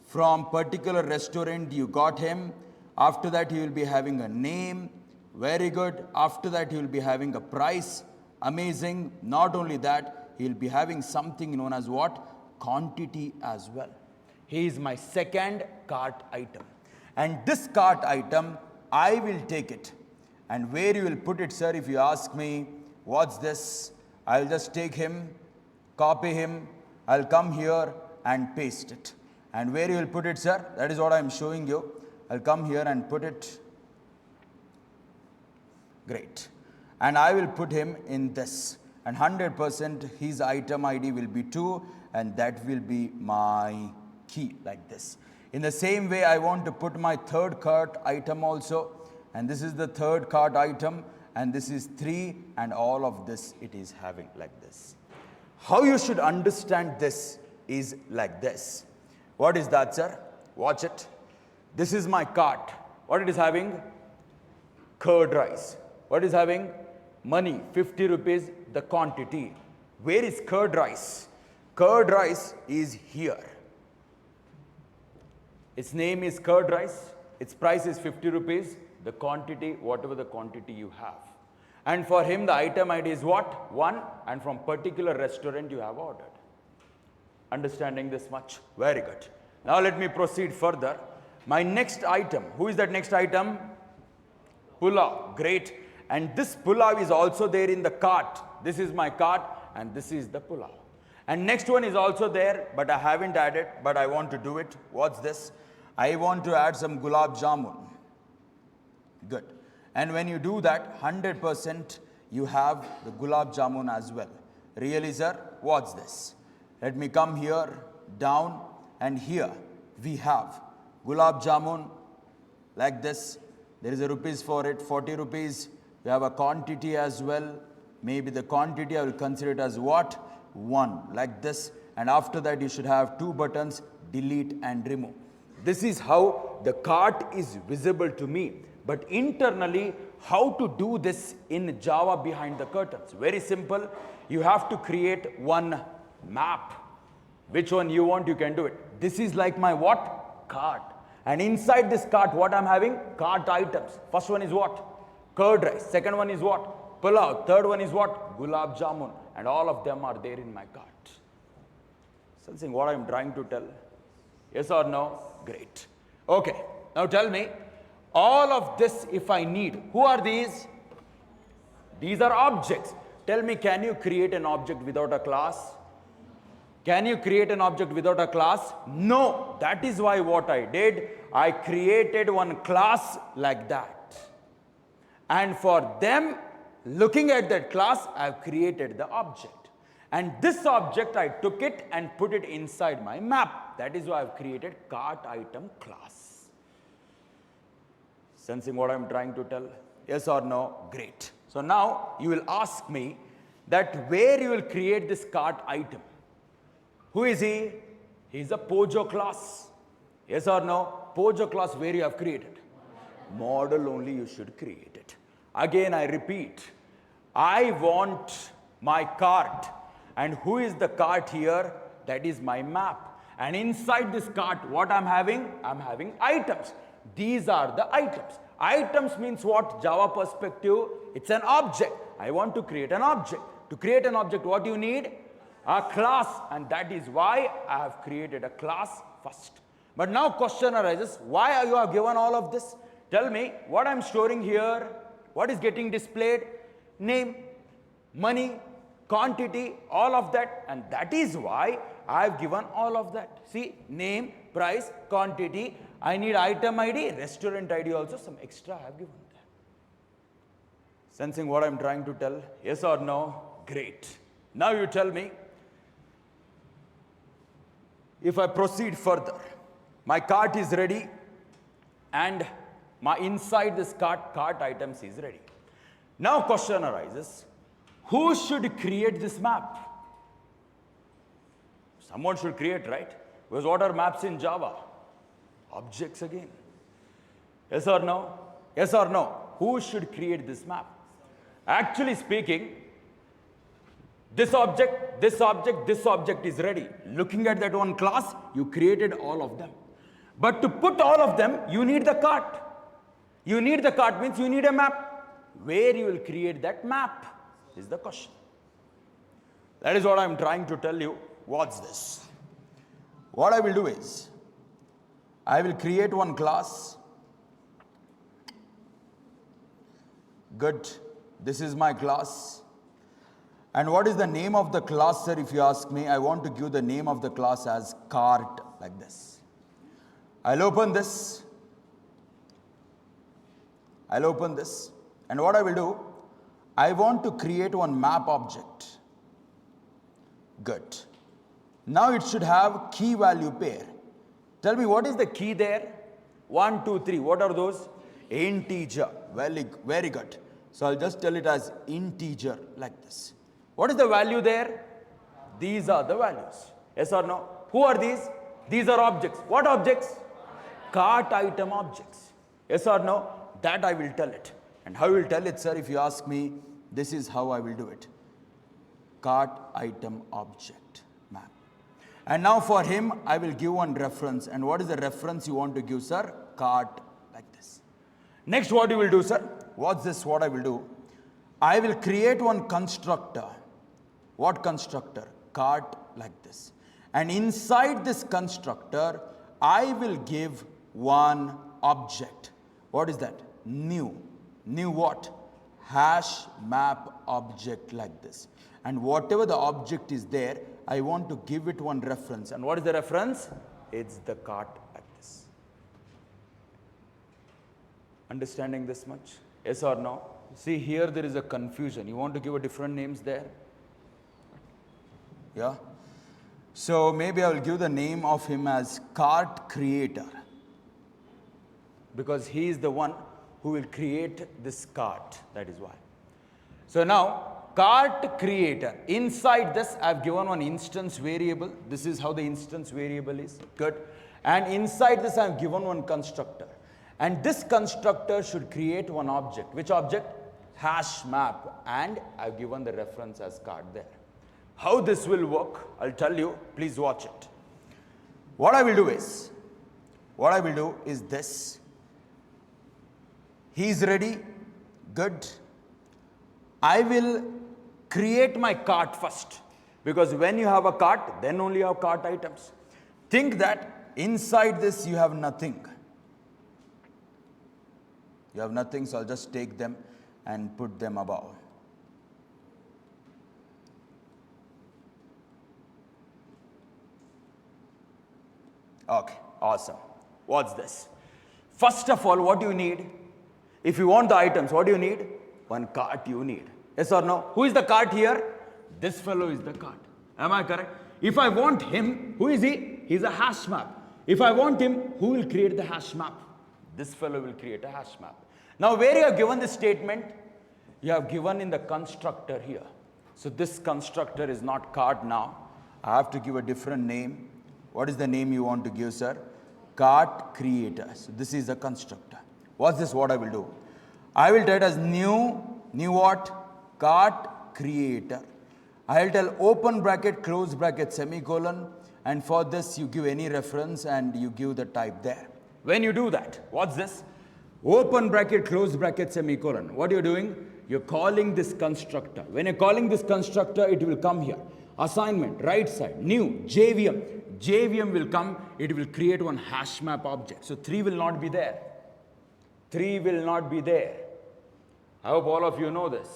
From particular restaurant you got him. After that he will be having a name. Very good. After that he will be having a price. Amazing. Not only that, he will be having something known as what? Quantity as well. He is my second cart item. And this cart item, I will take it. And where you will put it, sir, if you ask me, what's this? I'll just take him, copy him, I'll come here and paste it. And where you will put it, sir? That is what I'm showing you. I'll come here and put it. Great. And I will put him in this. And 100% his item ID will be 2, and that will be my key, like this. In the same way, I want to put my third cart item also. And this is the third cart item. And this is 3. And all of this it is having like this. How you should understand this is like this. What is that, sir? Watch it. This is my cart. What it is having? Curd rice. What is having? Money, 50 rupees, the quantity. Where is curd rice? Curd rice is here. Its name is curd rice. Its price is 50 rupees. The quantity, whatever the quantity you have. And for him, the item ID is what? 1. And from particular restaurant you have ordered. Understanding this much? Very good. Now let me proceed further. My next item. Who is that next item? Pulao. Great. And this pulao is also there in the cart. This is my cart and this is the pulao. And next one is also there, but I haven't added, but I want to do it. What's this? I want to add some gulab jamun. Good. And when you do that, 100% you have the gulab jamun as well. Really, sir? What's this? Let me come here, down, and here we have gulab jamun like this. There is a rupees for it, 40 rupees. We have a quantity as well. Maybe the quantity I will consider it as what? 1, like this. And after that you should have 2 buttons, delete and remove. This is how the cart is visible to me. But internally, how to do this in Java behind the curtains? Very simple. You have to create one map. Which one you want, you can do it. This is like my what? Cart. And inside this cart, what I'm having? Cart items. First one is what? Curd rice. Second one is what? Pulao. Third one is what? Gulab jamun. And all of them are there in my cart. Something what I'm trying to tell? Yes or no? Great. Okay. Now tell me, all of this if I need, who are these? These are objects. Tell me, can you create an object without a class? Can you create an object without a class? No. That is why what I did, I created one class like that. And for them, looking at that class, I have created the object. And this object, I took it and put it inside my map. That is why I've created cart item class. Sensing what I'm trying to tell? Yes or no? Great. So now you will ask me that where you will create this cart item. Who is he? He is a Pojo class. Yes or no? Pojo class where you have created. Model only you should create it. Again I repeat, I want my cart. And who is the cart here? That is my map. And inside this cart, what I'm having? I'm having items. These are the items. Items means what? Java perspective, it's an object. I want to create an object. To create an object, what you need? A class. And that is why I have created a class first. But now question arises, why are you have given all of this? Tell me, what I'm storing here, what is getting displayed? Name, money, quantity, all of that. And that is why I have given all of that. See, name, price, quantity. I need item ID, restaurant ID also, some extra I have given there. Sensing what I'm trying to tell? Yes or no? Great. Now you tell me, if I proceed further, my cart is ready and my inside this cart items is ready. Now question arises, who should create this map? Someone should create, right? Because what are maps in Java? Objects again. Yes or no? Yes or no? Who should create this map? Actually speaking, this object is ready. Looking at that one class, you created all of them. But to put all of them, you need the cart. You need the cart means you need a map. Where you will create that map is the question. That is what I'm trying to tell you. What's this? What I will do is, I will create one class. Good. This is my class. And what is the name of the class, sir? If you ask me, I want to give the name of the class as cart, like this. I'll open this. I'll open this. And what I will do, I want to create one map object. Good. Now it should have key value pair. Tell me, what is the key there? 1, 2, 3. What are those? Integer. Very good. So I'll just tell it as integer, like this. What is the value there? These are the values. Yes or no? Who are these? These are objects. What objects? Cart item objects. Yes or no? That I will tell it. And how I will tell it, sir? If you ask me, this is how I will do it. Cart item object map. And now for him, I will give one reference. And what is the reference you want to give, sir? Cart, like this. Next, what you will do, sir? What's this? What I will do? I will create one constructor. What constructor? Cart, like this. And inside this constructor, I will give one object. What is that? New. New what? Hash map object, like this. And whatever the object is there, I want to give it one reference. And what is the reference? It's the cart, like this. Understanding this much? Yes or no? See, here there is a confusion. You want to give a different names there? Yeah? So maybe I will give the name of him as cart creator. Because he is the one who will create this cart. That is why. So now, cart creator. Inside this, I have given one instance variable. This is how the instance variable is. Good. And inside this, I have given one constructor. And this constructor should create one object. Which object? Hash map. And I have given the reference as cart there. How this will work, I'll tell you. Please watch it. What I will do is this. He is ready. Good. I will create my cart first. Because when you have a cart, then only you have cart items. Think that inside this you have nothing. You have nothing, so I'll just take them and put them above. Okay, awesome. What's this? First of all, what do you need? If you want the items, what do you need? One cart you need. Yes or no? Who is the cart here? This fellow is the cart. Am I correct? If I want him, who is he? He's a hash map. If I want him, who will create the hash map? This fellow will create a hash map. Now, where you have given this statement, you have given in the constructor here. So this constructor is not cart now. I have to give a different name. What is the name you want to give, sir? Cart creator. So this is the constructor. What's this? What I will do? I will tell it as new what? Cart creator. I will tell open bracket, close bracket, semicolon. And for this, you give any reference and you give the type there. When you do that, what's this? Open bracket, close bracket, semicolon. What you're doing? You're calling this constructor. When you're calling this constructor, it will come here. Assignment, right side, new, JVM. JVM will come, it will create one hash map object. So 3 will not be there. 3 will not be there. I hope all of you know this.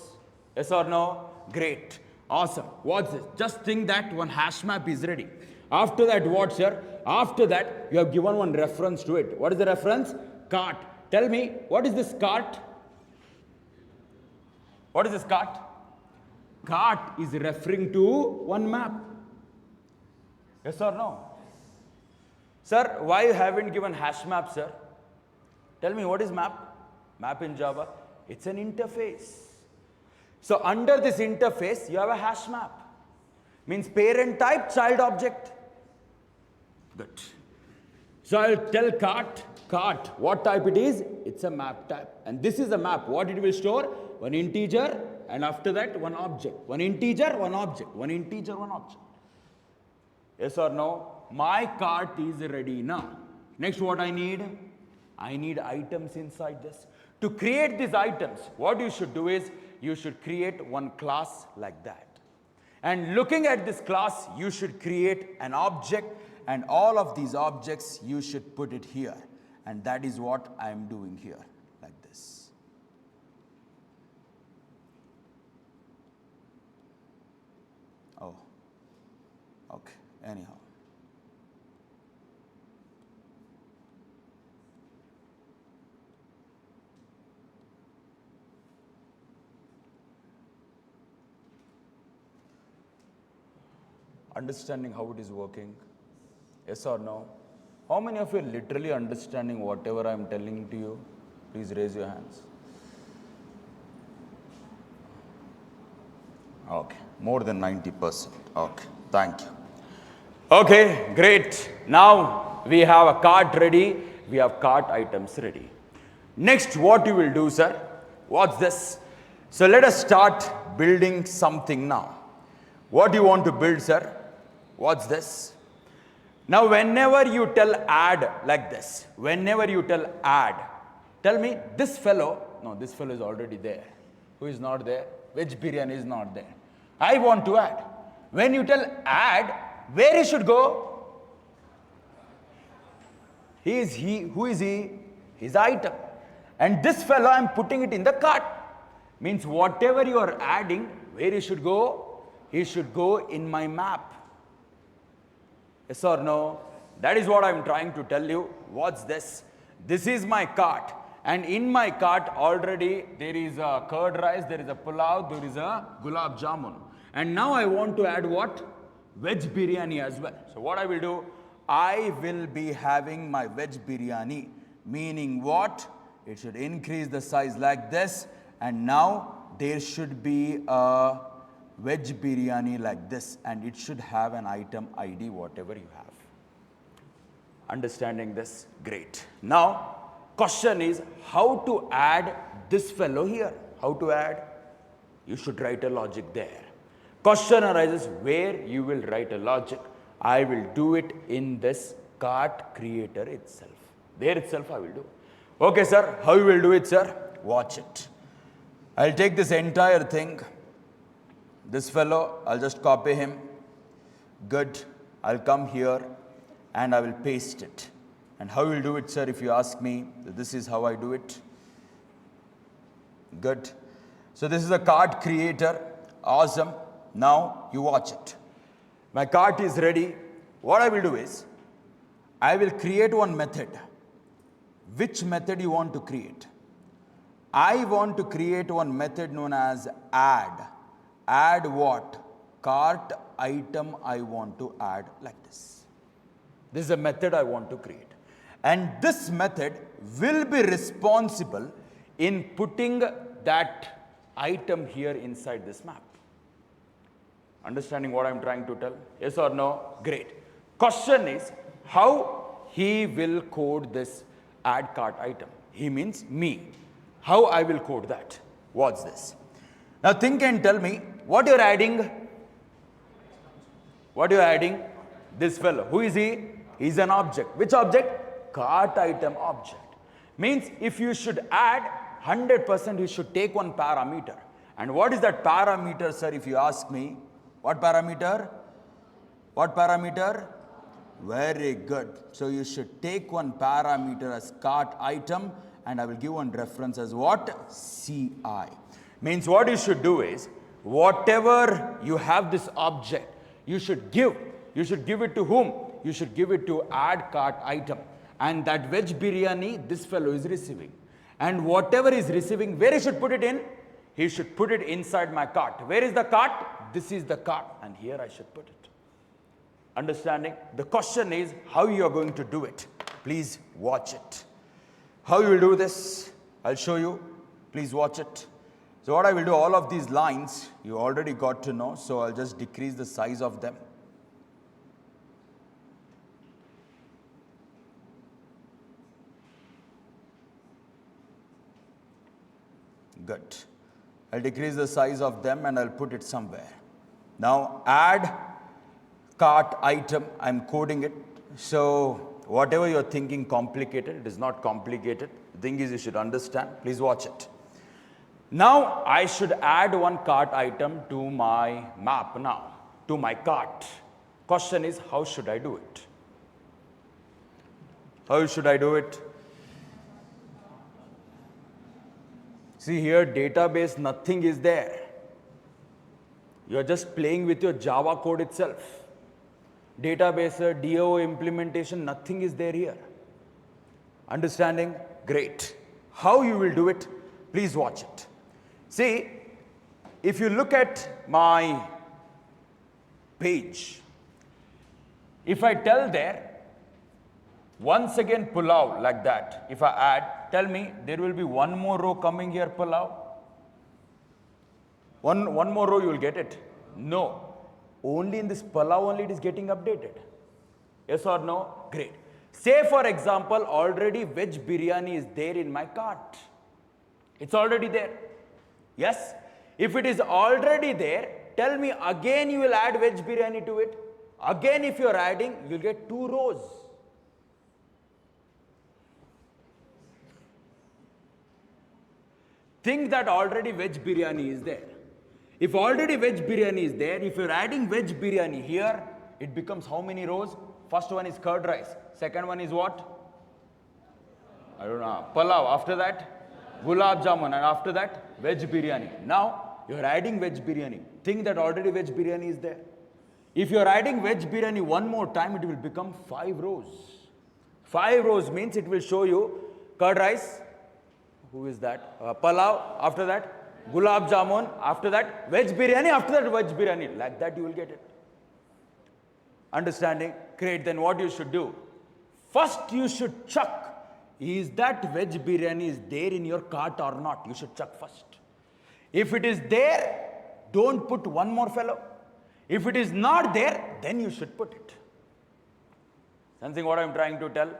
Yes or no? Great. Awesome. What's this? Just think that one hash map is ready. After that, what, sir? After that, you have given one reference to it. What is the reference? Cart. Tell me, what is this cart? What is this cart? Cart is referring to one map. Yes or no? Sir, why you haven't given hash map, sir? Tell me, what is map? Map in Java? It's an interface. So under this interface, you have a hash map. Means parent type, child object. Good. So I'll tell cart, what type it is? It's a map type. And this is a map. What it will store? One integer, and after that, one object. One integer, one object. One integer, one object. Yes or no? My cart is ready now. Next, what I need? I need items inside this. To create these items, what you should do is, you should create one class like that. And looking at this class, you should create an object, and all of these objects, you should put it here. And that is what I am doing here, like this. Oh, okay, anyhow. Understanding how it is working? Yes or no? How many of you are literally understanding whatever I am telling to you? Please raise your hands. Okay, more than 90%. Okay, thank you. Okay, great. Now we have a cart ready. We have cart items ready. Next, what you will do, sir? What's this? So let us start building something now. What do you want to build, sir? What's this? Now, whenever you tell add like this, whenever you tell add, tell me this fellow, no, this fellow is already there. Who is not there? Veg biryani is not there. I want to add. When you tell add, where he should go? Who is he? His item. And this fellow, I'm putting it in the cart. Means whatever you are adding, where he should go? He should go in my map. Yes or no? That is what I'm trying to tell you. What's this? This is my cart. And in my cart already there is a curd rice, there is a pulao, there is a gulab jamun. And now I want to add what? Veg biryani as well. So what I will do? I will be having my veg biryani. Meaning what? It should increase the size like this. And now there should be a veg biryani like this, and it should have an item ID, whatever you have. Understanding this? Great. Now, question is how to add this fellow here. How to add? You should write a logic there. Question arises where you will write a logic. I will do it in this cart creator itself. There itself I will do. Okay, sir. How you will do it, sir? Watch it. I'll take this entire thing. This fellow, I'll just copy him. Good. I'll come here and I will paste it. And how will do it, sir, if you ask me? This is how I do it. Good. So this is a cart creator. Awesome. Now you watch it. My cart is ready. What I will do is, I will create one method. Which method you want to create? I want to create one method known as add. Add what? cart item I want to add like this. This is a method I want to create. And this method will be responsible in putting that item here inside this map. Understanding what I'm trying to tell? Yes or no? Great. Question is, how he will code this add cart item? He means me. How I will code that? What's this? Now think and tell me, what you're adding? What you're adding? This fellow. Who is he? He's an object. Which object? Cart item object. Means if you should add 100%, you should take one parameter. And what is that parameter, sir, if you ask me? What parameter? What parameter? Very good. So you should take one parameter as cart item, and I will give one reference as what? CI. Means what you should do is, whatever you have this object, you should give it to whom? You should give it to add cart item. And that veg biryani, this fellow is receiving. And whatever is receiving, where he should put it in? He should put it inside my cart. Where is the cart? This is the cart. And here I should put it. Understanding? The question is how you are going to do it. Please watch it. How you will do this? I'll show you. Please watch it. So what I will do, all of these lines, you already got to know. So I'll just decrease the size of them. Good. I'll decrease the size of them and I'll put it somewhere. Now add cart item, I'm coding it. So whatever you're thinking complicated, it is not complicated. The thing is you should understand. Please watch it. Now I should add one cart item to my map now, to my cart. Question is, how should I do it? How should I do it? See here, database, nothing is there. You're just playing with your Java code itself. Database, DO implementation, nothing is there here. Understanding? Great. How you will do it? Please watch it. See, if you look at my page, if I tell there, once again pulao like that, if I add, tell me, there will be one more row coming here, pulao. One more row, you will get it. No. Only in this pulao only it is getting updated. Yes or no? Great. Say for example, already veg biryani is there in my cart. It's already there. Yes? If it is already there, tell me again you will add veg biryani to it. Again if you are adding, you will get 2 rows. Think that already veg biryani is there. If already veg biryani is there, if you're adding veg biryani here, it becomes how many rows? First one is curd rice. Second one is what? I don't know. Pulao. After that, gulab jamun. And after that, veg biryani. Now, you're adding veg biryani. Think that already veg biryani is there. If you're adding veg biryani one more time, it will become 5 rows. 5 rows means it will show you curd rice. Who is that? Pulao. After that, gulab jamun. After that, veg biryani. After that, veg biryani. Like that you will get it. Understanding? Great. Then what you should do? First you should check. Is that veg biryani is there in your cart or not? You should check first. If it is there, don't put one more fellow. If it is not there, then you should put it. Something what I am trying to tell.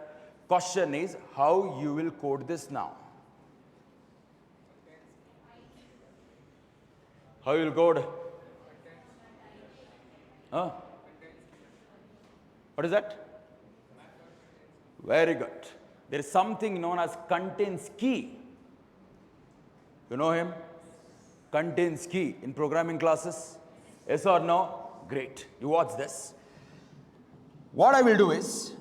Question is how you will code this now. How you will code? Huh? What is that? Very good. There is something known as contains key. You know him? Contains key in programming classes? Yes or no? Great. You watch this. What I will do is,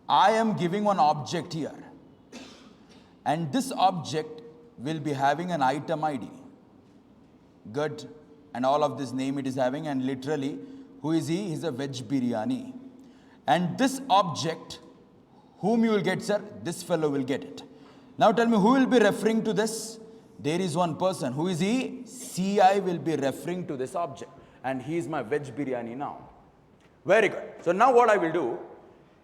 I am giving one object here. And this object will be having an item ID. Good. And all of this name it is having, and literally, who is he? He's a veg biryani. And this object, whom you will get, sir? This fellow will get it. Now tell me, who will be referring to this? there is one person. Who is he? CI will be referring to this object. And he is my veg biryani now. Very good. So now what I will do,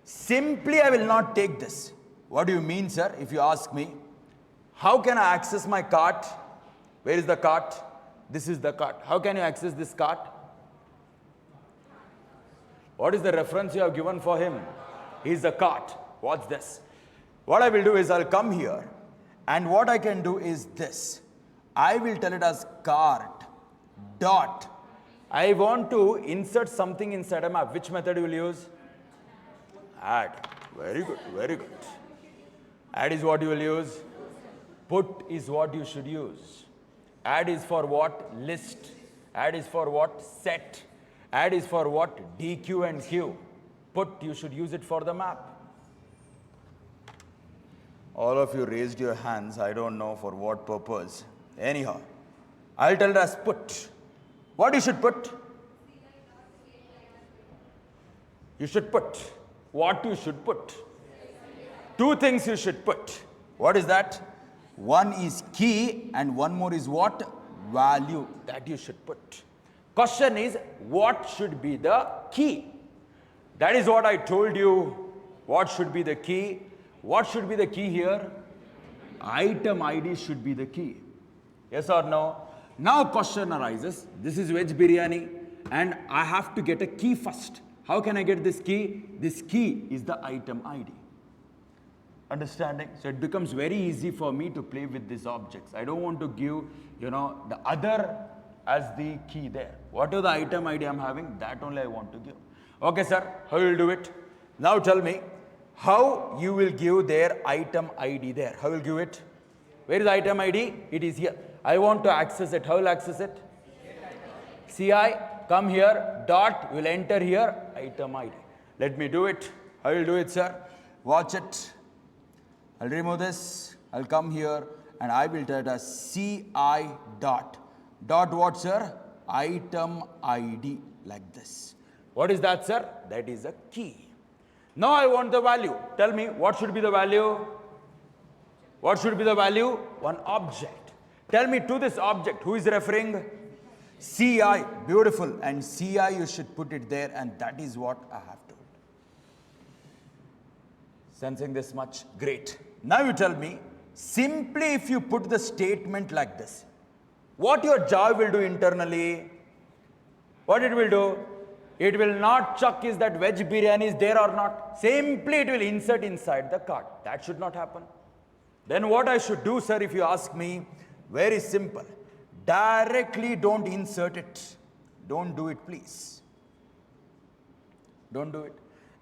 simply I will not take this. What do you mean, sir? If you ask me, how can I access my cart? Where is the cart? This is the cart. How can you access this cart? What is the reference you have given for him? He is the cart. Watch this. What I will do is I'll come here, and what I can do is this. I will tell it as cart dot. I want to insert something inside a map. Which method you will use? Add. Very good, very good. Add is what you will use. Put is what you should use. Add is for what? List. Add is for what? Set. Add is for what? DQ and Q. Put, you should use it for the map. All of you raised your hands. I don't know for what purpose. Anyhow, I'll tell it as put. What you should put? You should put. What you should put? Two things you should put. What is that? One is key and one more is what? Value. That you should put. Question is, what should be the key? That is what I told you. What should be the key? What should be the key here? Item ID should be the key. Yes or no? Now question arises. This is veg biryani and I have to get a key first. How can I get this key? This key is the item ID. Understanding? So it becomes very easy for me to play with these objects. I don't want to give, the other as the key there. Whatever the item ID I'm having, that only I want to give. Okay, sir, how you will do it? Now tell me how you will give their item ID there. How will you give it? Where is the item ID? It is here. I want to access it. How will I access it? CI, come here, dot, will enter here, item ID. Let me do it. How will you do it, sir? Watch it. I'll remove this. I'll come here and I will tell it as CI dot. Dot what, sir? Item ID, like this. What is that, sir? That is a key. Now I want the value. Tell me, what should be the value? What should be the value? One object. Tell me to this object, who is referring? CI, beautiful. And CI, you should put it there, and that is what I have to. Sensing this much? Great. Now you tell me, simply if you put the statement like this, what your Java will do internally? What it will do? It will not check is that veg biryani is there or not. Simply it will insert inside the cart. That should not happen. Then what I should do, sir, if you ask me, very simple. Directly don't insert it. Don't do it, please. Don't do it.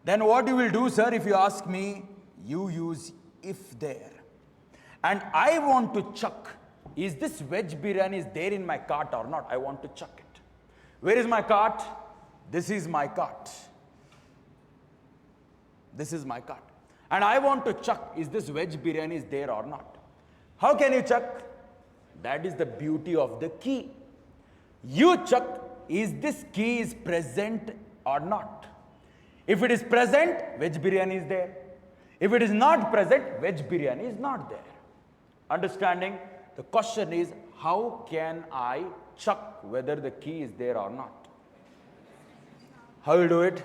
Then what you will do, sir, if you ask me, you use if there. And I want to check, is this veg biryani is there in my cart or not? I want to check it. Where is my cart? This is my cart. This is my cart. And I want to check, is this veg biryani is there or not? How can you check? That is the beauty of the key. You check, is this key is present or not? If it is present, veg biryani is there. If it is not present, veg biryani is not there. Understanding? The question is, how can I check whether the key is there or not? How will you do it?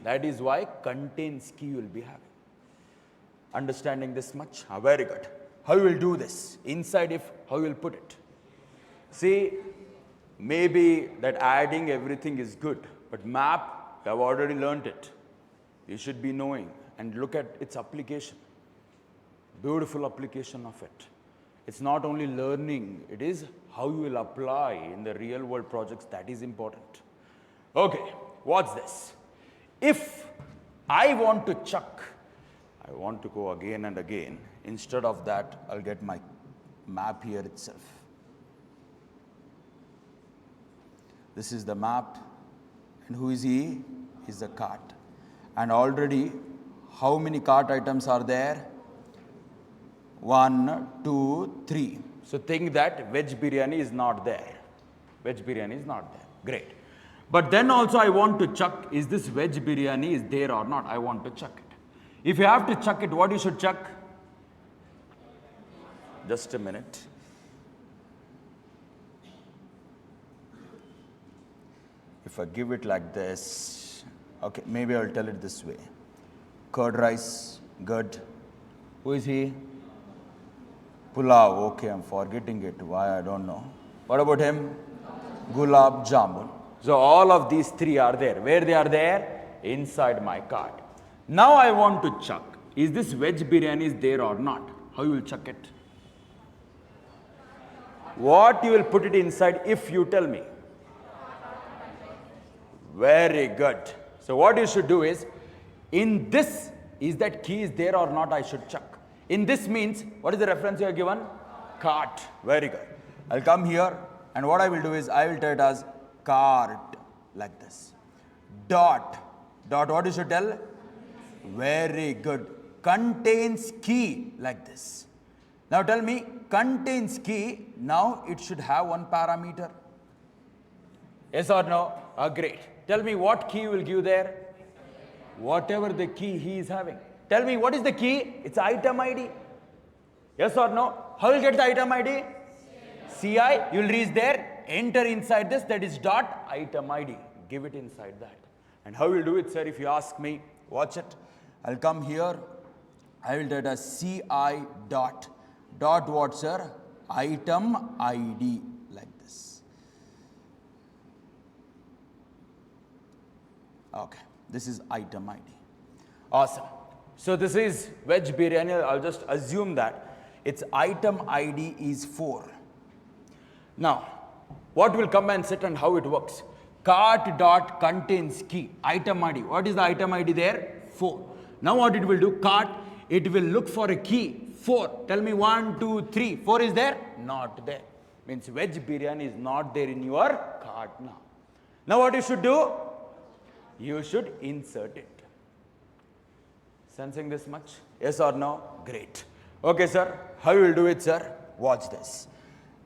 That is why contains key will be having. Understanding this much? Very good. How you will do this? Inside if, how you will put it? See, maybe that adding everything is good, but map, you have already learned it. You should be knowing and look at its application. Beautiful application of it. It's not only learning, it is how you will apply in the real world projects. That is important. Okay, what's this? If I want to check, I want to go again and again. Instead of that, I'll get my map here itself. This is the map. And who is he? He's the cart. And already, how many cart items are there? 1, 2, 3. So think that veg biryani is not there. Veg biryani is not there. Great. But then also I want to check, is this veg biryani is there or not? I want to check it. If you have to check it, what you should check? Just a minute. if I give it like this, okay, maybe I'll tell it this way. Curd rice, good. Who is he? Pulao, okay, I'm forgetting it. Why, I don't know. What about him? Gulab jamun. So all of these three are there. Where they are there? Inside my cart. Now I want to check. Is this veg biryani is there or not? How you will check it? What you will put it inside if you tell me? Very good. So what you should do is, in this, is that key is there or not, I should check. In this means, what is the reference you have given? Cart. Very good. I'll come here and what I will do is, I will tell it as cart, like this. Dot. Dot, what you should tell? Very good. Contains key, like this. Now tell me, contains key, now it should have one parameter. Yes or no? Great. Tell me what key you will give there? Whatever the key he is having. Tell me what is the key? It's item ID. Yes or no? How will you get the item ID? CI, you will reach there, enter inside this, that is dot item ID. Give it inside that. And how will you do it, sir, if you ask me? Watch it. I'll come here. I will tell as CI dot. Dot what, sir? Item ID, like this. Okay, this is item ID. Awesome. So this is veg biryani. I'll just assume that its item ID is 4. Now, what will come and sit and how it works? Cart dot contains key. Item ID. What is the item ID there? 4. Now what it will do? Cart, it will look for a key. 4. Tell me 1, 2, 3. 4 is there? Not there. Means veg biryani is not there in your cart now. Now what you should do? You should insert it. Sensing this much? Yes or no? Great. Okay, sir. How you will do it, sir? Watch this.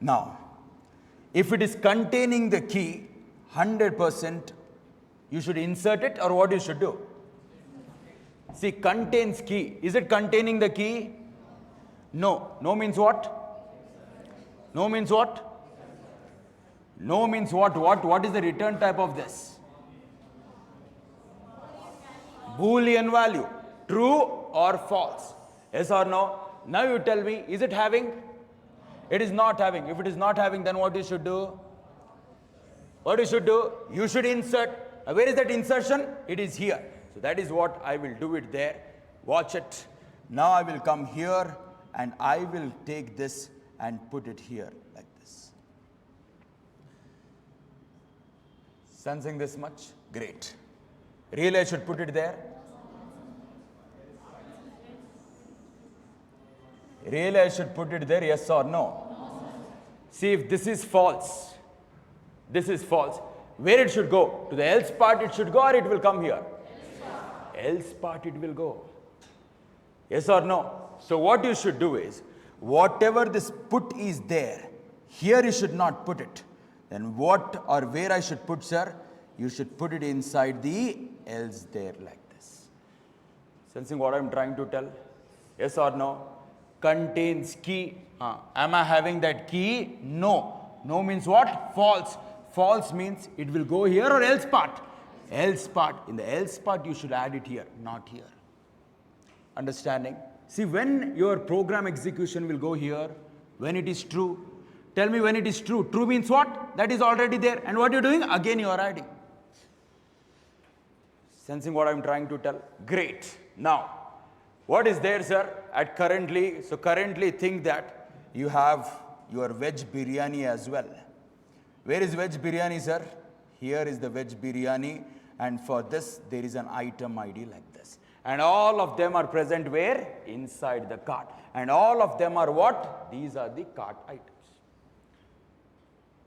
Now, if it is containing the key, 100%, you should insert it, or what you should do? See, contains key. Is it containing the key? No. No means what? No means what? No means what? What is the return type of this? Boolean value. True or false? Yes or no? Now you tell me, is it having? It is not having. If it is not having, then what you should do? What you should do? You should insert. Where is that insertion? It is here. So that is what I will do it there. Watch it. Now I will come here and I will take this and put it here like this. Sensing this much? Great. Really I should put it there? Really I should put it there, yes or no? See, if this is false, this is false, where it should go? To the else part it should go, or it will come here? Else part it will go. Yes or no? So what you should do is, whatever this put is there, here you should not put it. Then what or where I should put, sir? You should put it inside the else there like this. Sensing what I'm trying to tell? Yes or no? Contains key. Am I having that key? No. No means what? False. False means it will go here or else part. Else part. In the else part you should add it here, not here. Understanding? See, when your program execution will go here, when it is true. Tell me when it is true. True means what? That is already there. And what you are doing? Again you are adding. Sensing what I am trying to tell? Great. Now, what is there, sir? At currently, so currently think that you have your veg biryani as well. Where is veg biryani, sir? Here is the veg biryani, and for this there is an item ID like this. And all of them are present where? Inside the cart. And all of them are what? These are the cart items.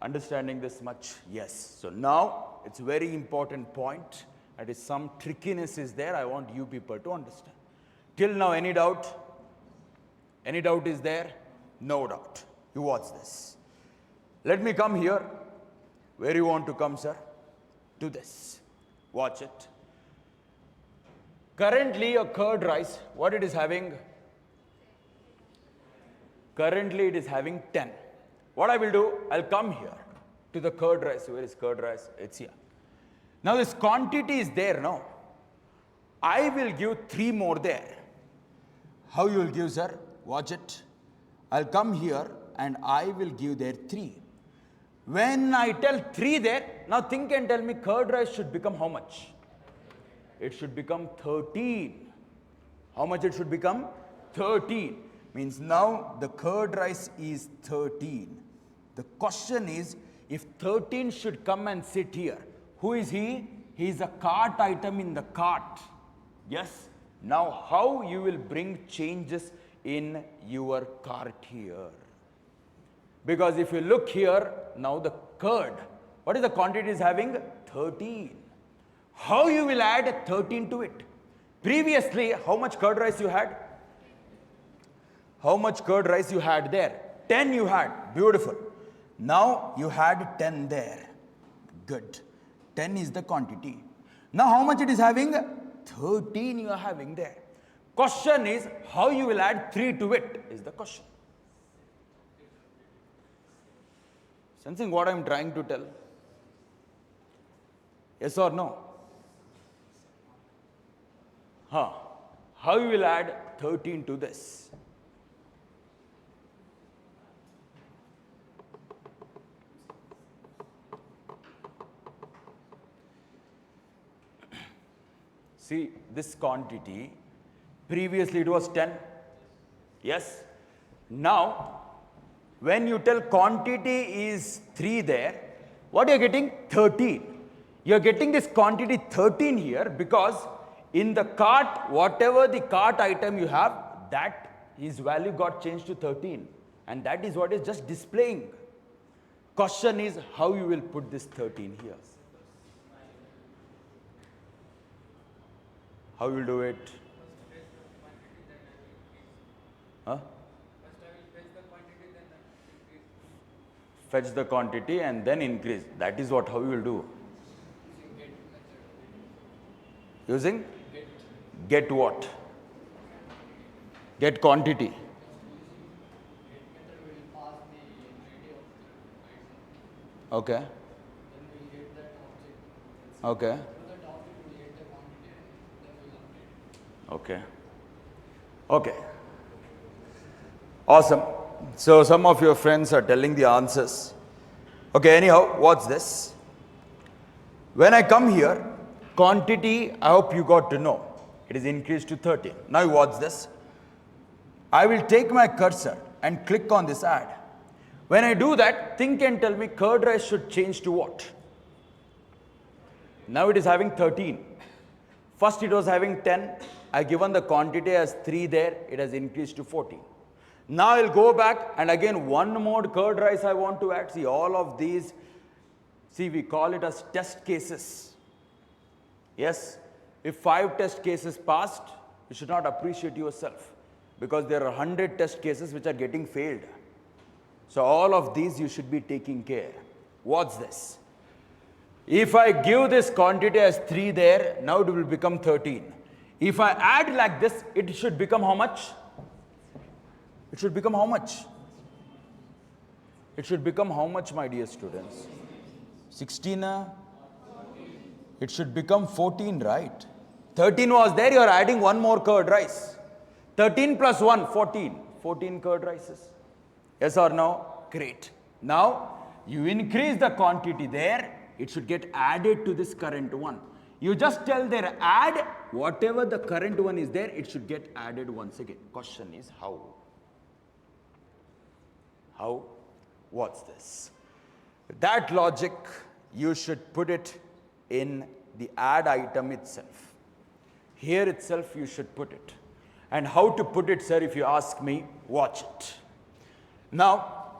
Understanding this much? Yes. So now it's a very important point. That is, some trickiness is there. I want you people to understand. Till now, any doubt? Any doubt is there? No doubt. You watch this. Let me come here. Where you want to come, sir? To this. Watch it. Currently, a curd rice, what it is having? Currently, it is having 10. What I will do, I'll come here to the curd rice. Where is curd rice? It's here. Now this quantity is there, no? I will give 3 more there. How you will give, sir? Watch it. I'll come here and I will give there 3. When I tell 3 there, now think and tell me curd rice should become how much? It should become 13. How much it should become? 13. Means now the curd rice is 13. The question is, if 13 should come and sit here, who is he? He is a cart item in the cart. Yes? Now how you will bring changes in your cart here? Because if you look here, now the curd, what is the quantity is having? 13. How you will add 13 to it? Previously, how much curd rice you had? How much curd rice you had there? 10 you had. Beautiful. Now you had 10 there. Good. 10 is the quantity. Now how much it is having? 13 you are having there. Question is, how you will add 3 to it is the question. Sensing what I am trying to tell? Yes or no? How you will add 13 to this? See, this quantity, previously it was 10. Yes? Now, when you tell quantity is 3 there, what you are getting? 13. You are getting this quantity 13 here because in the cart, whatever the cart item you have, that his value got changed to 13. And that is what is just displaying. Question is how you will put this 13 here. How you will do it? Huh? Fetch the quantity and then increase. That is what how you will do. Using? Get what? Get quantity. Okay. Okay. Okay. Okay. Awesome. So some of your friends are telling the answers. Okay, anyhow, what's this? When I come here, quantity, I hope you got to know. It is increased to 13. Now what's this? I will take my cursor and click on this ad. When I do that, think and tell me curd rice should change to what? Now it is having 13. First it was having 10. I given the quantity as 3 there. It has increased to 14. Now I'll go back and again one more curd rice I want to add. See all of these, see we call it as test cases. Yes, if 5 test cases passed, you should not appreciate yourself because there are 100 test cases which are getting failed. So all of these you should be taking care. What's this? If I give this quantity as 3 there, now it will become 13. If I add like this, it should become how much? It should become how much? It should become how much, my dear students? 16? It should become 14, right? 13 was there, you are adding one more curd rice. 13 plus 1, 14. 14 curd rices. Yes or no? Great. Now, you increase the quantity there, it should get added to this current one. You just tell there add, whatever the current one is there, it should get added once again. Question is how? How? What's this? That logic, you should put it in the add item itself. Here itself you should put it. And how to put it, sir, if you ask me, watch it. Now,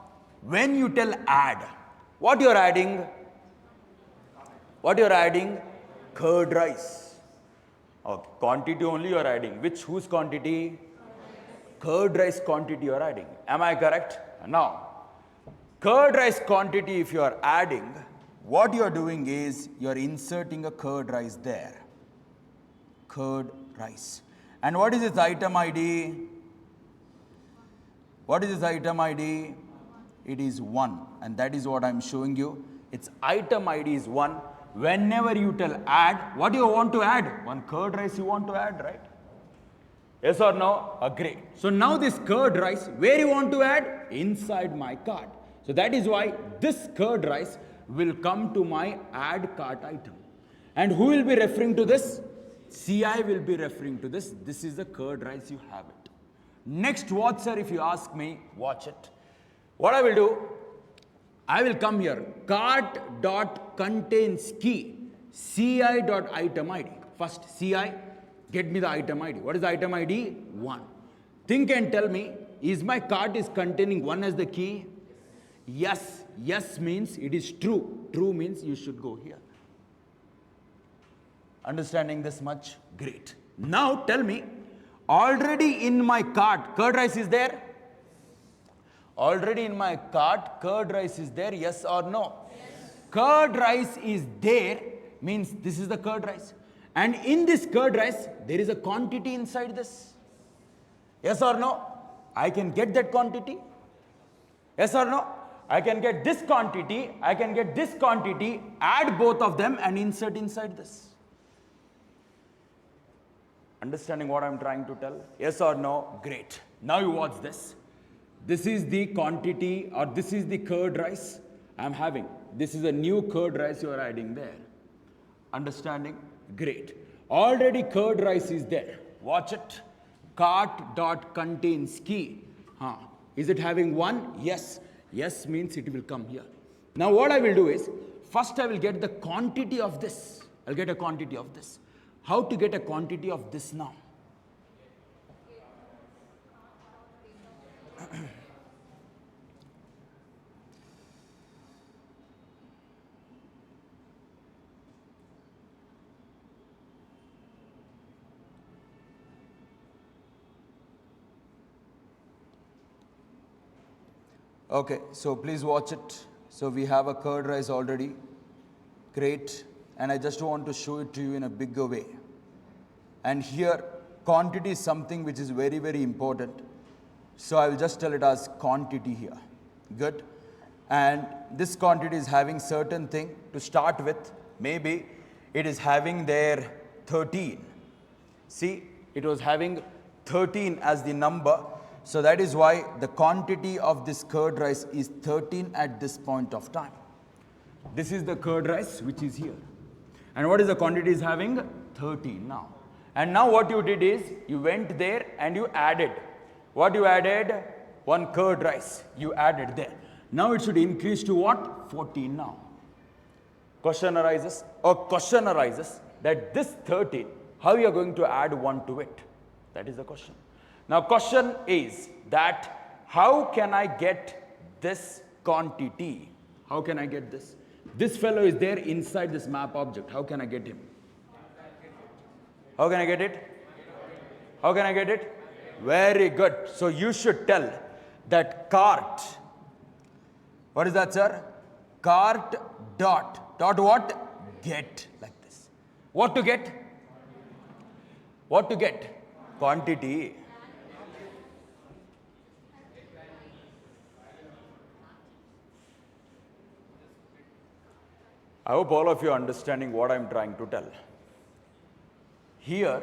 when you tell add, what you are adding? What you are adding? Curd rice. Okay, quantity only you are adding. Whose quantity? Curd rice quantity you are adding. Am I correct? Now, curd rice quantity if you are adding, what you are doing is you are inserting a curd rice there. Curd rice. And what is its item ID? What is its item ID? It is 1. And that is what I am showing you. Its item ID is 1. Whenever you tell add, what do you want to add? One curd rice you want to add, right? Yes or no? Agree. So now this curd rice, where you want to add? Inside my cart. So that is why this curd rice will come to my add cart item. And who will be referring to this? CI will be referring to this. This is the curd rice, you have it. Next, what sir, if you ask me, watch it. What I will do, I will come here, cart dot contains key, ci dot item ID. First, ci, get me the item ID. What is the item ID? 1. Think and tell me, is my cart is containing 1 as the key? Yes. Yes means it is true. True means you should go here. Understanding this much? Great. Now tell me, already in my cart, curd rice is there? Already in my cart, curd rice is there, yes or no? Yes. Curd rice is there, means this is the curd rice. And in this curd rice, there is a quantity inside this. Yes or no? I can get that quantity. Yes or no? I can get this quantity, I can get this quantity, add both of them and insert inside this. Understanding what I'm trying to tell? Yes or no? Great. Now you watch this. This is the quantity, or this is the curd rice I'm having. This is a new curd rice you are adding there. Understanding? Great. Already curd rice is there. Watch it. Cart dot contains key. Is it having 1? Yes. Yes means it will come here. Now what I will do is, first I will get the quantity of this. I'll get a quantity of this. How to get a quantity of this now? Okay, so please watch it. So we have a curd rice already. Great. And I just want to show it to you in a bigger way. And here, quantity is something which is very, very important. So I will just tell it as quantity here. Good. And this quantity is having certain thing to start with. Maybe it is having there 13. See, it was having 13 as the number. So that is why the quantity of this curd rice is 13 at this point of time. This is the curd rice which is here. And what is the quantity is having? 13 now. And now what you did is, you went there and you added. What you added? 1 curd rice. You added there. Now it should increase to what? 14 now. Question arises that this 13, how you are going to add 1 to it? That is the question. Now question is that, how can I get this quantity? How can I get this? This fellow is there inside this map object. How can I get him? How can I get it? How can I get it? Very good. So you should tell that cart. What is that, sir? Cart dot what? Get, like this. What to get? What to get? Quantity. I hope all of you are understanding what I'm trying to tell. Here,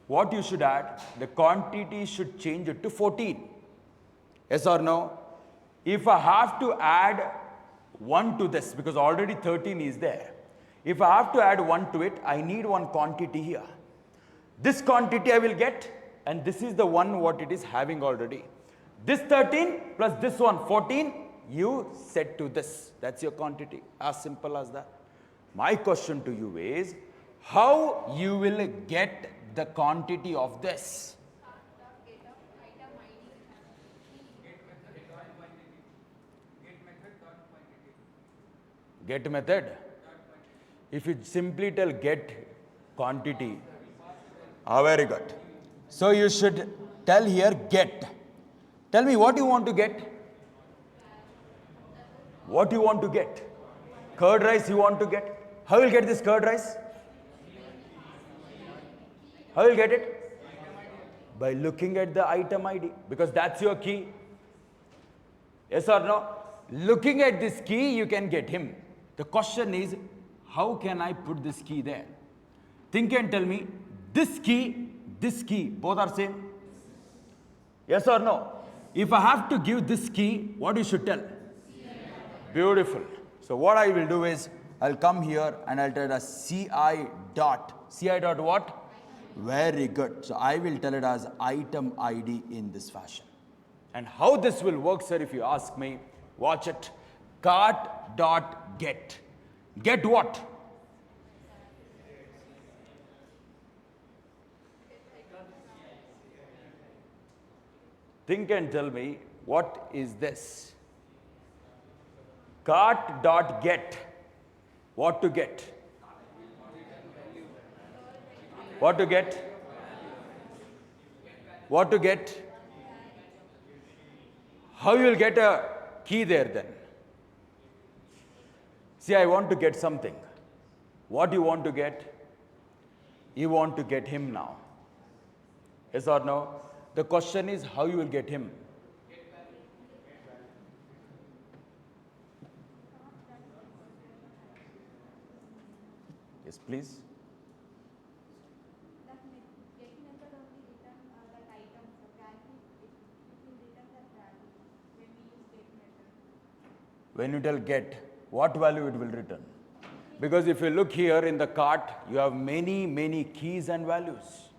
what you should add, the quantity should change it to 14. Yes or no? If I have to add 1 to this, because already 13 is there. If I have to add 1 to it, I need 1 quantity here. This quantity I will get, and this is the one what it is having already. This 13 plus this one 14, you set to this. That's your quantity. As simple as that. My question to you is, how you will get the quantity of this? Get method. If you simply tell get quantity, very good. So you should tell here get. Tell me what you want to get. What you want to get? Curd rice you want to get? How will you get this curd rice? How will you get it? By looking at the item ID, because that's your key. Yes or no? Looking at this key, you can get him. The question is, how can I put this key there? Think and tell me, this key, both are same? Yes or no? If I have to give this key, what you should tell? Beautiful. So what I will do is, I'll come here and I'll tell it as CI dot. CI dot what? Very good. So I will tell it as item ID in this fashion. And how this will work, sir, if you ask me, watch it. Cart dot get. Get what? Think and tell me, what is this? Cart dot get. What to get? What to get? What to get? How you will get a key there then? See, I want to get something. What you want to get? You want to get him now. Yes or no? The question is how you will get him. Yes, please. When you tell get, what value it will return? Because if you look here in the cart, you have many keys and values.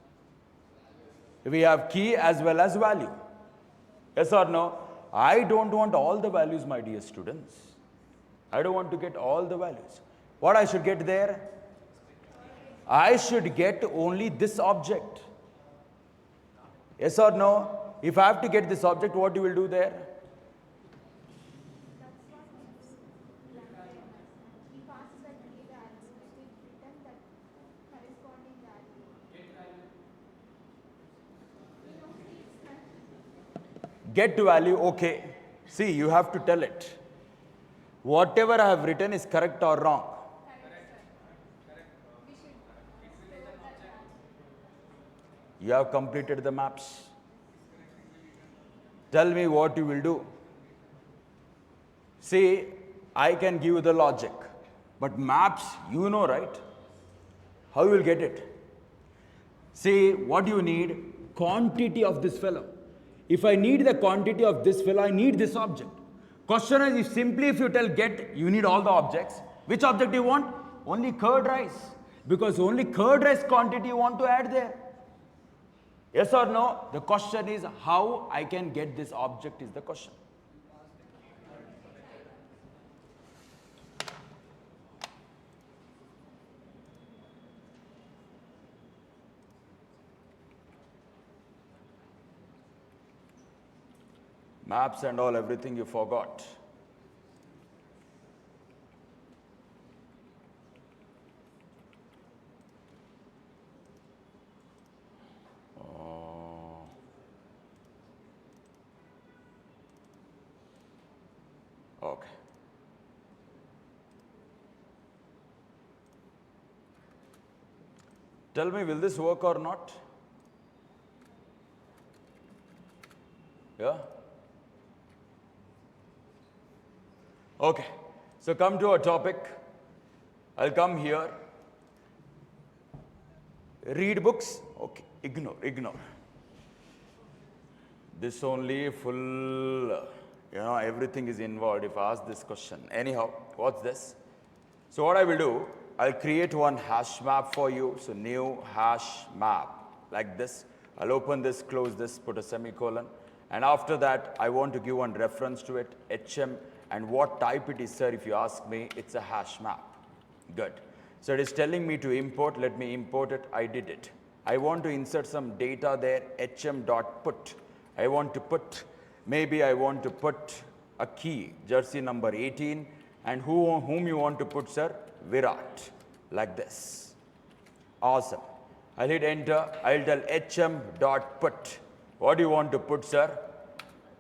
We have key as well as value. Yes or no? I don't want all the values, my dear students. I don't want to get all the values. What I should get there? I should get only this object. Yes or no? If I have to get this object, what you will do there? Get value, okay. See, you have to tell it. Whatever I have written is correct or wrong. You have completed the maps. Tell me what you will do. See, I can give you the logic, but maps, you know, right? How you will get it? See, what you need? Quantity of this fellow. If I need the quantity of this fellow, I need this object. Question is, if you tell get, you need all the objects. Which object you want? Only curd rice. Because only curd rice quantity you want to add there. Yes or no? The question is how I can get this object is the question. Maps and all, everything you forgot. Okay. Tell me, will this work or not? Yeah? Okay. So come to our topic. I'll come here. Read books. Okay. Ignore. This only full, everything is involved if I ask this question. Anyhow, what's this? So what I will do, I'll create one hash map for you. So new hash map, like this. I'll open this, close this, put a semicolon. And after that, I want to give one reference to it, HM, and what type it is, sir. If you ask me, it's a hash map. Good. So it is telling me to import. Let me import it. I did it. I want to insert some data there, hm.put. I want to put, maybe I want to put a key, jersey number 18, and whom you want to put, sir? Virat, like this. Awesome. I'll hit enter. I'll tell hm.put. What do you want to put, sir?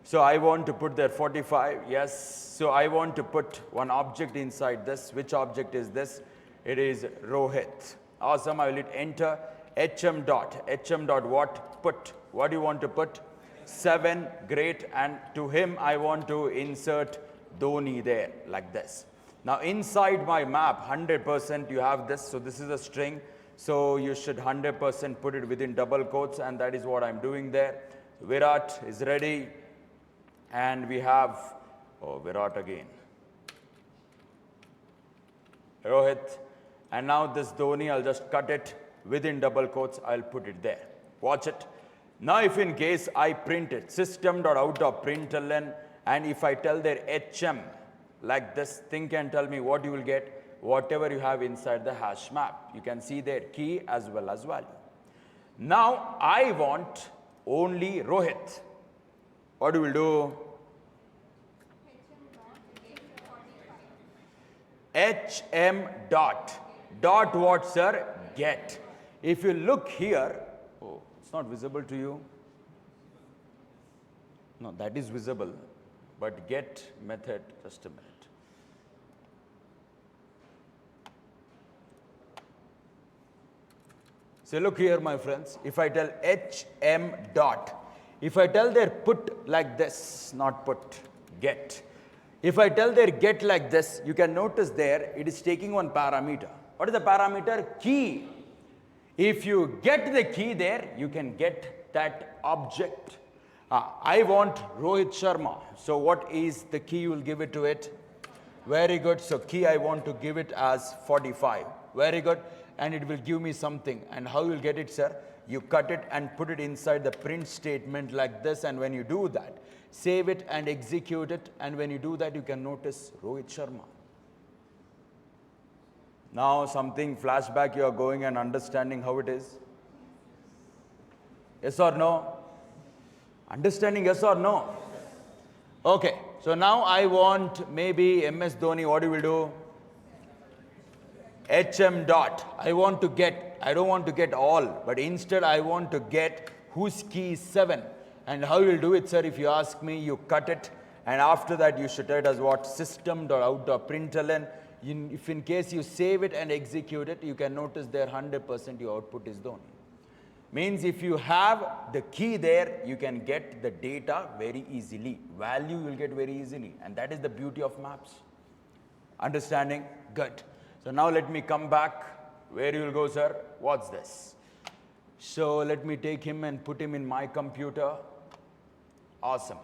So I want to put there 45, yes. So I want to put one object inside this. Which object is this? It is Rohit. Awesome, I will hit enter. hm dot what? Put. What do you want to put? 7, great. And to him, I want to insert Dhoni there, like this. Now inside my map, 100% you have this. So this is a string. So you should 100% put it within double quotes, and that is what I'm doing there. Virat is ready. And we have, oh, Virat again. Rohit. And now this Dhoni, I'll just cut it within double quotes. I'll put it there. Watch it. Now if in case I print it, system.out.println, and if I tell their HM like this, think and tell me what you will get, whatever you have inside the hash map. You can see their key as well as value. Now I want only Rohit. What you will do? HM dot. Dot what, sir? Get. If you look here, oh, it's not visible to you. No, that is visible. But get method, just a minute. So look here, my friends. If I tell HM dot, if I tell their put like this, not put, get. If I tell their get like this, you can notice there, it is taking one parameter. What is the parameter? Key. If you get the key there, you can get that object. I want Rohit Sharma. So what is the key? You will give it to it. Very good. So key I want to give it as 45. Very good. And it will give me something. And how you will get it, sir? You cut it and put it inside the print statement like this. And when you do that, save it and execute it. And when you do that, you can notice Rohit Sharma. Now something flashback, you are going and understanding how it is. Yes or no? Understanding, yes or no? Okay, so now I want maybe MS Dhoni, what you will do? HM dot. I want to get, I don't want to get all, but instead I want to get whose key is 7. And how you will do it, sir? If you ask me, you cut it, and after that you should write as what? System.out.println. If in case you save it and execute it, you can notice there 100% your output is Dhoni. Means if you have the key there, you can get the data very easily. Value you will get very easily. And that is the beauty of maps. Understanding? Good. So now let me come back. Where you will go, sir? What's this? So let me take him and put him in my computer. Awesome.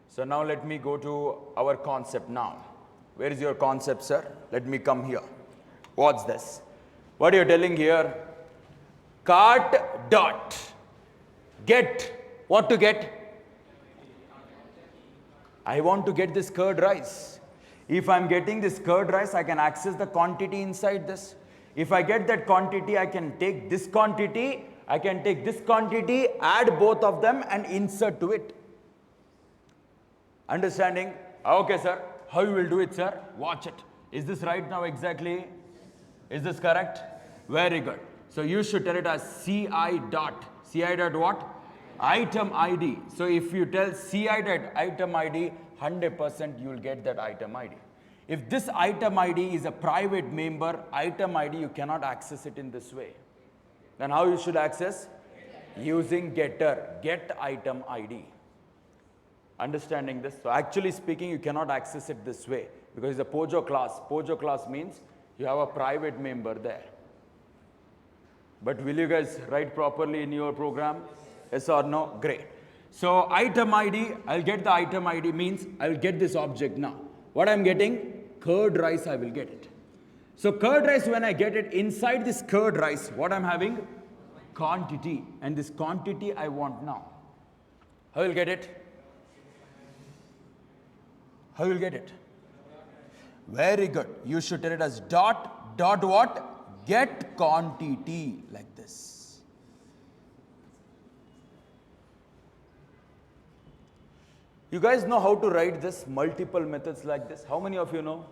So now let me go to our concept now. Where is your concept, sir? Let me come here. What's this? What are you telling here? Cart dot. Get. What to get? I want to get this curd rice. If I'm getting this curd rice, I can access the quantity inside this. If I get that quantity, I can take this quantity, I can take this quantity, add both of them and insert to it. Understanding? Okay, sir. How you will do it, sir? Watch it. Is this right now exactly? Is this correct? Very good. So you should tell it as CI dot. CI dot what? Item ID. So if you tell CI dot item ID, 100% you will get that item ID. If this item ID is a private member item ID, you cannot access it in this way. Then how you should access? Using getter. Get item ID. Understanding this? So actually speaking, you cannot access it this way because it's a POJO class. POJO class means you have a private member there. But will you guys write properly in your program? Yes or no? Great. So item ID, I'll get the item ID means I'll get this object now. What I'm getting? Curd rice, I will get it. So curd rice, when I get it, inside this curd rice, what I'm having? Quantity. And this quantity I want now. How will get it? How will get it? Very good. You should tell it as dot, dot what? Get quantity, like this. You guys know how to write this, multiple methods like this? How many of you know?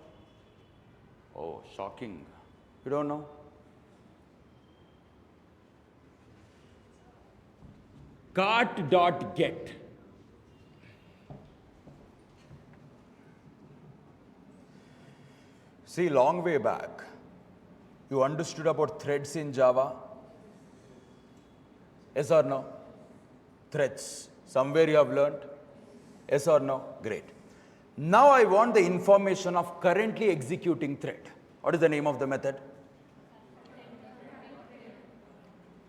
Oh, shocking. You don't know? Cart dot get. See, long way back, you understood about threads in Java? Yes or no? Threads. Somewhere you have learned? Yes or no? Great. Now I want the information of currently executing thread. What is the name of the method?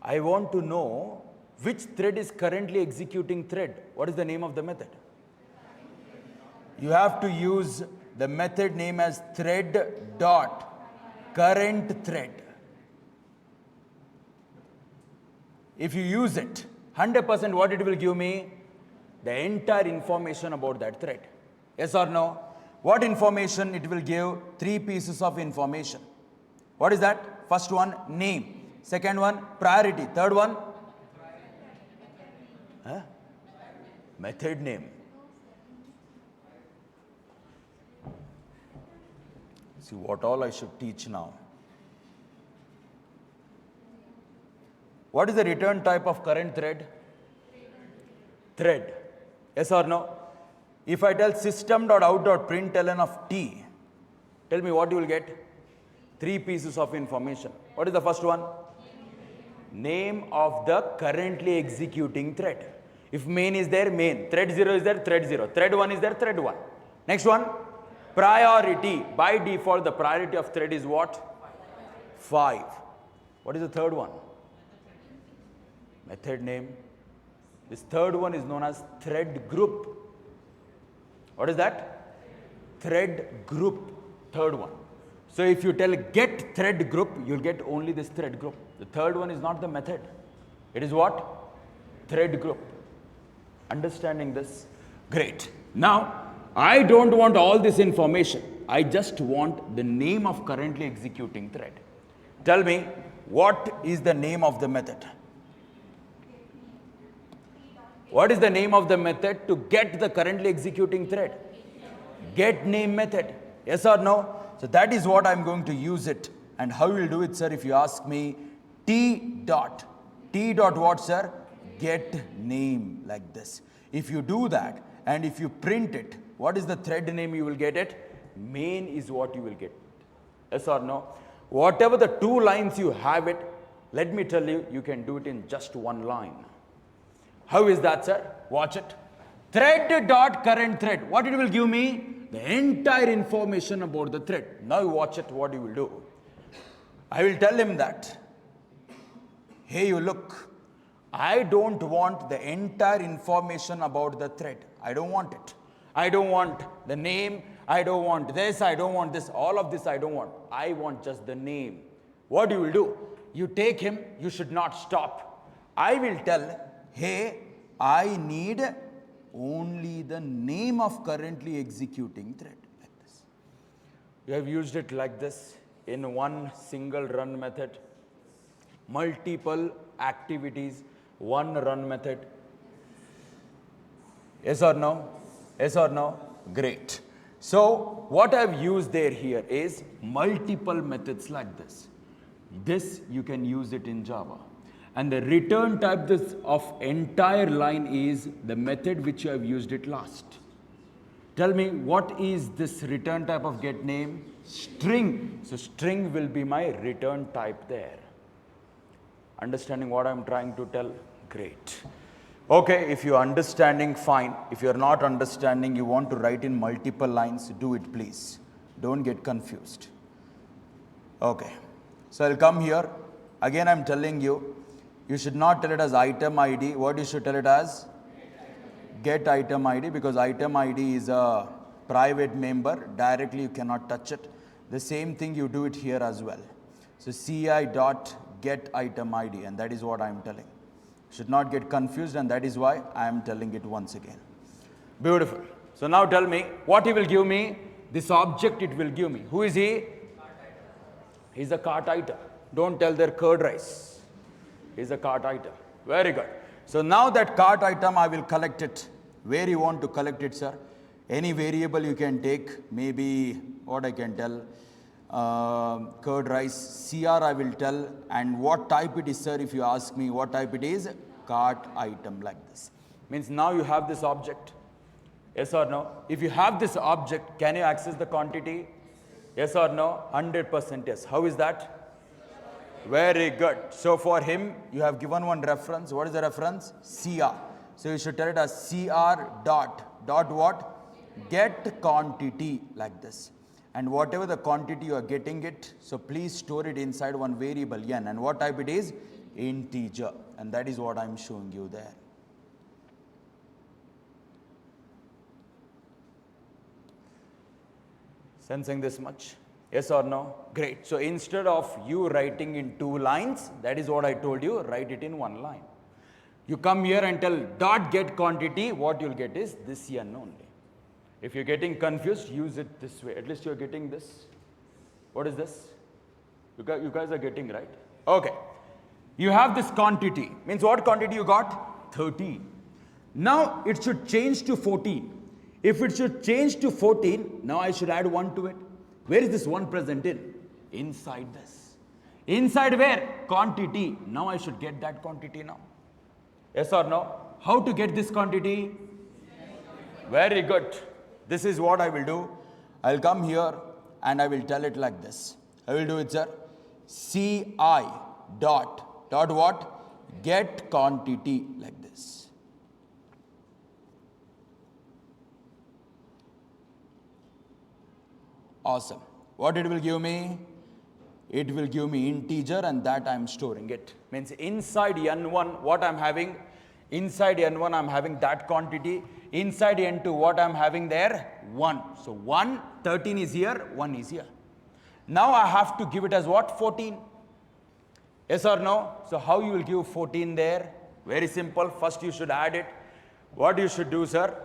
I want to know which thread is currently executing thread. What is the name of the method? You have to use the method name as thread dot current thread. If you use it, 100% what it will give me? The entire information about that thread. Yes or no? What information it will give? 3 pieces of information. What is that? First one, name. Second one, priority. Third one, method name. See what all I should teach now. What is the return type of current thread? Thread. Yes or no? If I tell system.out.println of t, tell me what you will get? 3 pieces of information. What is the first one? Name of the currently executing thread. If main is there, main. Thread 0 is there, thread 0. Thread 1 is there, thread 1. Next one, priority. By default, the priority of thread is what? 5. What is the third one? Method name. This third one is known as thread group. What is that? Thread group. Third one. So if you tell get thread group, you'll get only this thread group. The third one is not the method. It is what? Thread group. Understanding this? Great. Now, I don't want all this information. I just want the name of currently executing thread. Tell me, what is the name of the method? What is the name of the method to get the currently executing thread? Get name method. Yes or no? So that is what I'm going to use it. And how will do it, sir? If you ask me, T dot what, sir? Get name, like this. If you do that and if you print it, what is the thread name you will get it? Main is what you will get. Yes or no? Whatever the 2 lines you have it, let me tell you, you can do it in just 1 line. How is that, sir? Watch it. Thread dot current thread. What it will give me? The entire information about the thread. Now you watch it, what you will do. I will tell him that, hey, you look, I don't want the entire information about the thread. I don't want it. I don't want the name. I don't want this. I don't want this. All of this I don't want. I want just the name. What you will do? You take him. You should not stop. I will tell, hey, I need only the name of currently executing thread, like this. You have used it like this in one single run method. Multiple activities, one run method. Yes or no? Yes or no? Great. So what I've used there here is multiple methods like this. This you can use it in Java. And the return type this of entire line is the method which you have used it last. Tell me, what is this return type of get name? String. So string will be my return type there. Understanding what I'm trying to tell? Great. Okay, if you're understanding, fine. If you're not understanding, you want to write in multiple lines, do it please. Don't get confused. Okay. So I'll come here. Again, I'm telling you, you should not tell it as item ID. What you should tell it as? Get item ID, because item ID is a private member. Directly you cannot touch it. The same thing you do it here as well. So ci dot get item ID, and that is what I am telling. Should not get confused, and that is why I am telling it once again. Beautiful. So now tell me, what he will give me? This object it will give me. Who is he? He's a cart item. Don't tell their curd rice. Is a cart item. Very good. So now that cart item, I will collect it. Where you want to collect it, sir? Any variable you can take. Maybe what I can tell, curd rice. CR I will tell. And what type it is, sir? If you ask me what type it is, cart item, like this. Means now you have this object. Yes or no? If you have this object, can you access the quantity? Yes or no? 100% yes. How is that? Very good. So for him, you have given one reference. What is the reference? CR. So you should tell it as CR dot what? get quantity like this. And whatever the quantity you are getting it, so please store it inside one variable n. And what type it is? Integer. And that is what I'm showing you there. Sensing this much? Yes or no? Great. So instead of you writing in 2 lines, that is what I told you, write it in 1 line. You come here and tell dot get quantity, what you'll get is this n only. If you're getting confused, use it this way. At least you're getting this. What is this? You guys are getting, right? Okay. You have this quantity. Means what quantity you got? 13. Now it should change to 14. If it should change to 14, now I should add 1 to it. Where is this 1 present in? Inside this. Inside where? Quantity. Now I should get that quantity now. Yes or no? How to get this quantity? Very good. This is what I will do. I'll come here and I will tell it like this. I will do it, sir. Ci dot what? Get quantity like this. Awesome. What it will give me? It will give me integer, and that I'm storing it. Means inside n1 what I'm having? Inside n1 I'm having that quantity. Inside n2 what I'm having there? 1. So 1, 13 is here, 1 is here. Now I have to give it as what? 14. Yes or no? So how you will give 14 there? Very simple. First you should add it. What you should do, sir?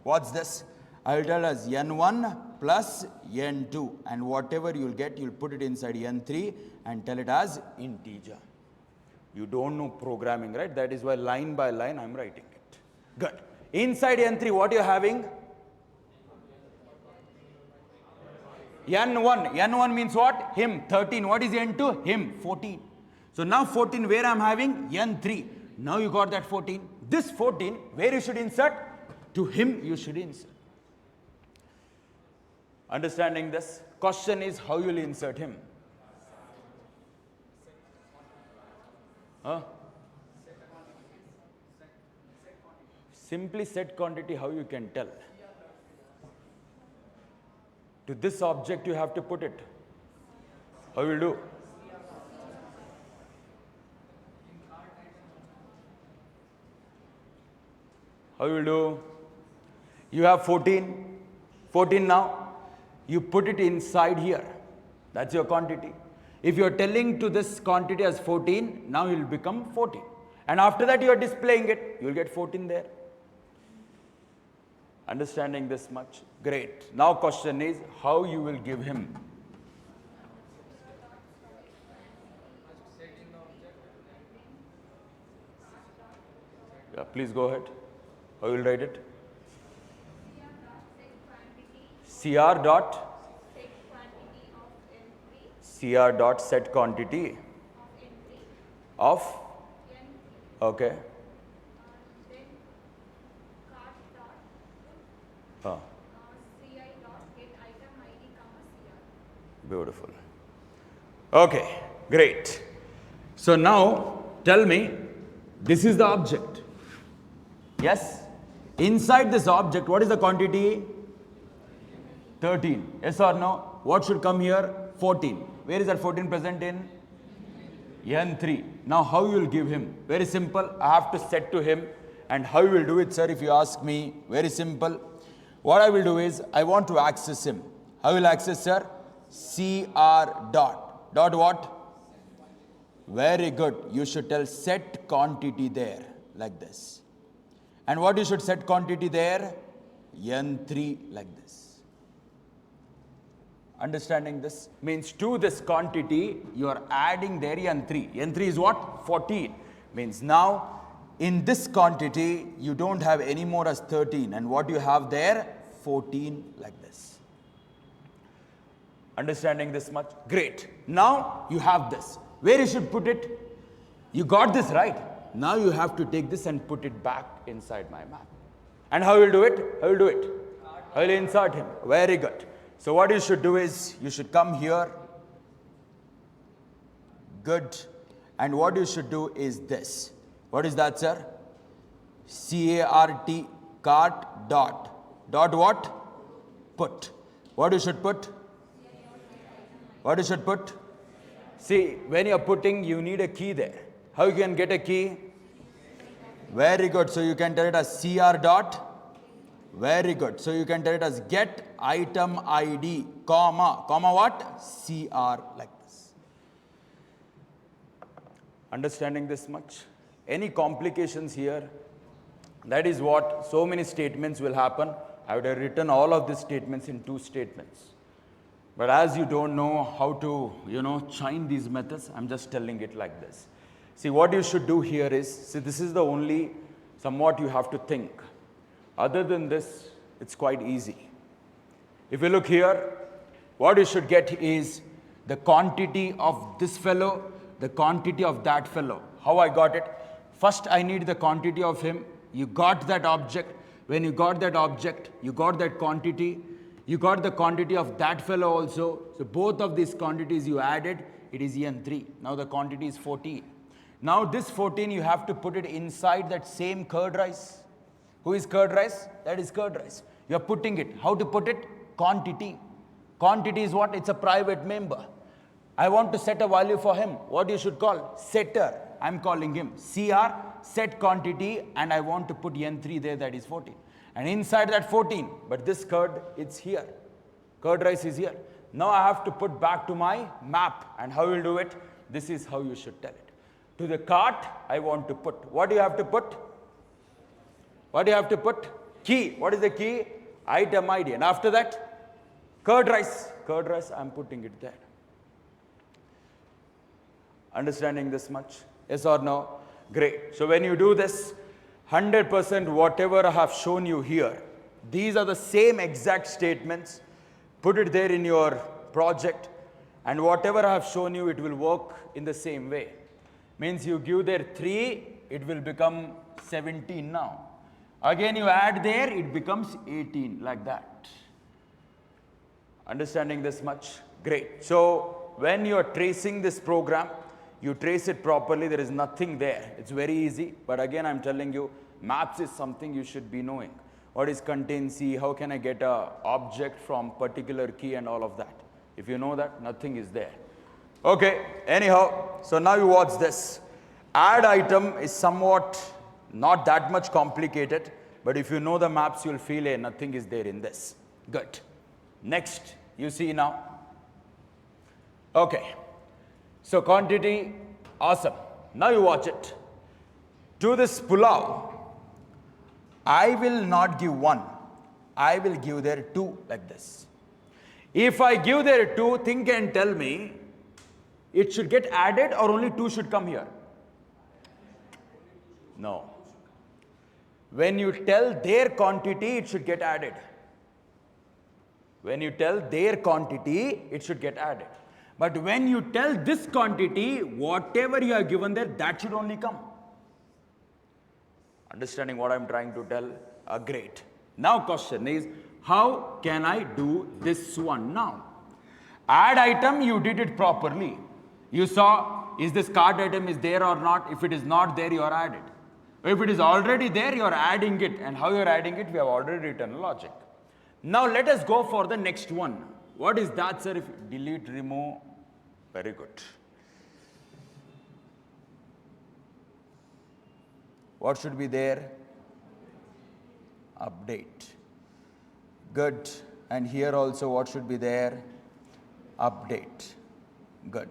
What's this? I will tell as n1 plus n2, and whatever you'll get, you'll put it inside n3 and tell it as integer. You don't know programming, right? That is why line by line I'm writing it. Good. Inside n3 what you're having? n1. n1 means what? Him. 13. What is n2? Him. 14. So now 14 where I'm having? n3. Now you got that 14. This 14 where you should insert? To him you should insert. Understanding this? Question is how you will insert him. Huh? Simply set quantity, how you can tell. To this object you have to put it. How you will do? How you will do? You have 14. 14 now. You put it inside here. That's your quantity. If you are telling to this quantity as 14, now it will become 14. And after that you are displaying it, you will get 14 there. Understanding this much? Great. Now question is how you will give him. Yeah, please go ahead. How you will write it? CR dot CR dot set quantity of okay. Beautiful. Okay, great. So now tell me, this is the object. Yes? Inside this object, what is the quantity? 13. Yes or no? What should come here? 14. Where is that 14 present in? n3. Now how you will give him? Very simple. I have to set to him. And how you will do it, sir, if you ask me? Very simple. What I will do is, I want to access him. How will I access, sir? CR dot. Dot what? Very good. You should tell set quantity there, like this. And what you should set quantity there? n3, like this. Understanding this? Means to this quantity, you are adding there n3. n3 is what? 14. Means now, in this quantity, you don't have any more as 13. And what you have there? 14, like this. Understanding this much? Great. Now, you have this. Where you should put it? You got this right. Now you have to take this and put it back inside my map. And how you will do it? How you will do it? I will insert him. Very good. So what you should do is, you should come here. Good. And what you should do is this. What is that, sir? CART, cart dot. Dot what? put. What you should put? What you should put? See, when you're putting, you need a key there. How you can get a key? Very good. So you can tell it as CR dot. Very good. So you can tell it as get item ID, comma what? CR, like this. Understanding this much? Any complications here? That is what so many statements will happen. I would have written all of these statements in 2 statements. But as you don't know how to, chain these methods, I'm just telling it like this. See, what you should do here is, see, this is the only somewhat you have to think. Other than this, it's quite easy. If you look here, what you should get is the quantity of this fellow, the quantity of that fellow. How I got it? First, I need the quantity of him. You got that object. When you got that object, you got that quantity. You got the quantity of that fellow also. So both of these quantities you added, it is En3. Now the quantity is 14. Now this 14, you have to put it inside that same curd rice. Who is curd rice? That is curd rice. You are putting it. How to put it? Quantity. Quantity is what? It's a private member. I want to set a value for him. What you should call? Setter. I'm calling him CR, set quantity, and I want to put N3 there, that is 14. And inside that 14, but this curd, it's here. Curd rice is here. Now I have to put back to my map. And how will do it? This is how you should tell it. To the cart, I want to put. What do you have to put? What do you have to put? Key. What is the key? Item ID. And after that, curd rice. Curd rice, I'm putting it there. Understanding this much? Yes or no? Great. So when you do this, 100% whatever I have shown you here, these are the same exact statements. Put it there in your project, and whatever I have shown you, it will work in the same way. Means you give there 3, it will become 17 now. Again you add there, it becomes 18, like that. Understanding this much? Great. So when you are tracing this program, you trace it properly, there is nothing there. It's very easy, but again I'm telling you, maps is something you should be knowing. What is contain C? How can I get a object from particular key and all of that? If you know that, nothing is there. Okay, anyhow, so now you watch this. Add item is somewhat not that much complicated, but if you know the maps, you'll feel nothing is there in this. Good. Next, you see now. Okay. So quantity, awesome. Now you watch it. To this pulao, I will not give 1. I will give there 2, like this. If I give there 2, think and tell me, it should get added or only 2 should come here? No. When you tell their quantity, it should get added. When you tell their quantity, it should get added. But when you tell this quantity, whatever you have given there, that should only come. Understanding what I'm trying to tell? Great. Now question is, how can I do this one now? Add item, you did it properly. You saw, is this card item is there or not? If it is not there, you are added. If it is already there, you are adding it. And how you are adding it, we have already written logic. Now let us go for the next one. What is that, sir? If delete, remove. Very good. What should be there? Update. Good. And here also what should be there? Update. Good.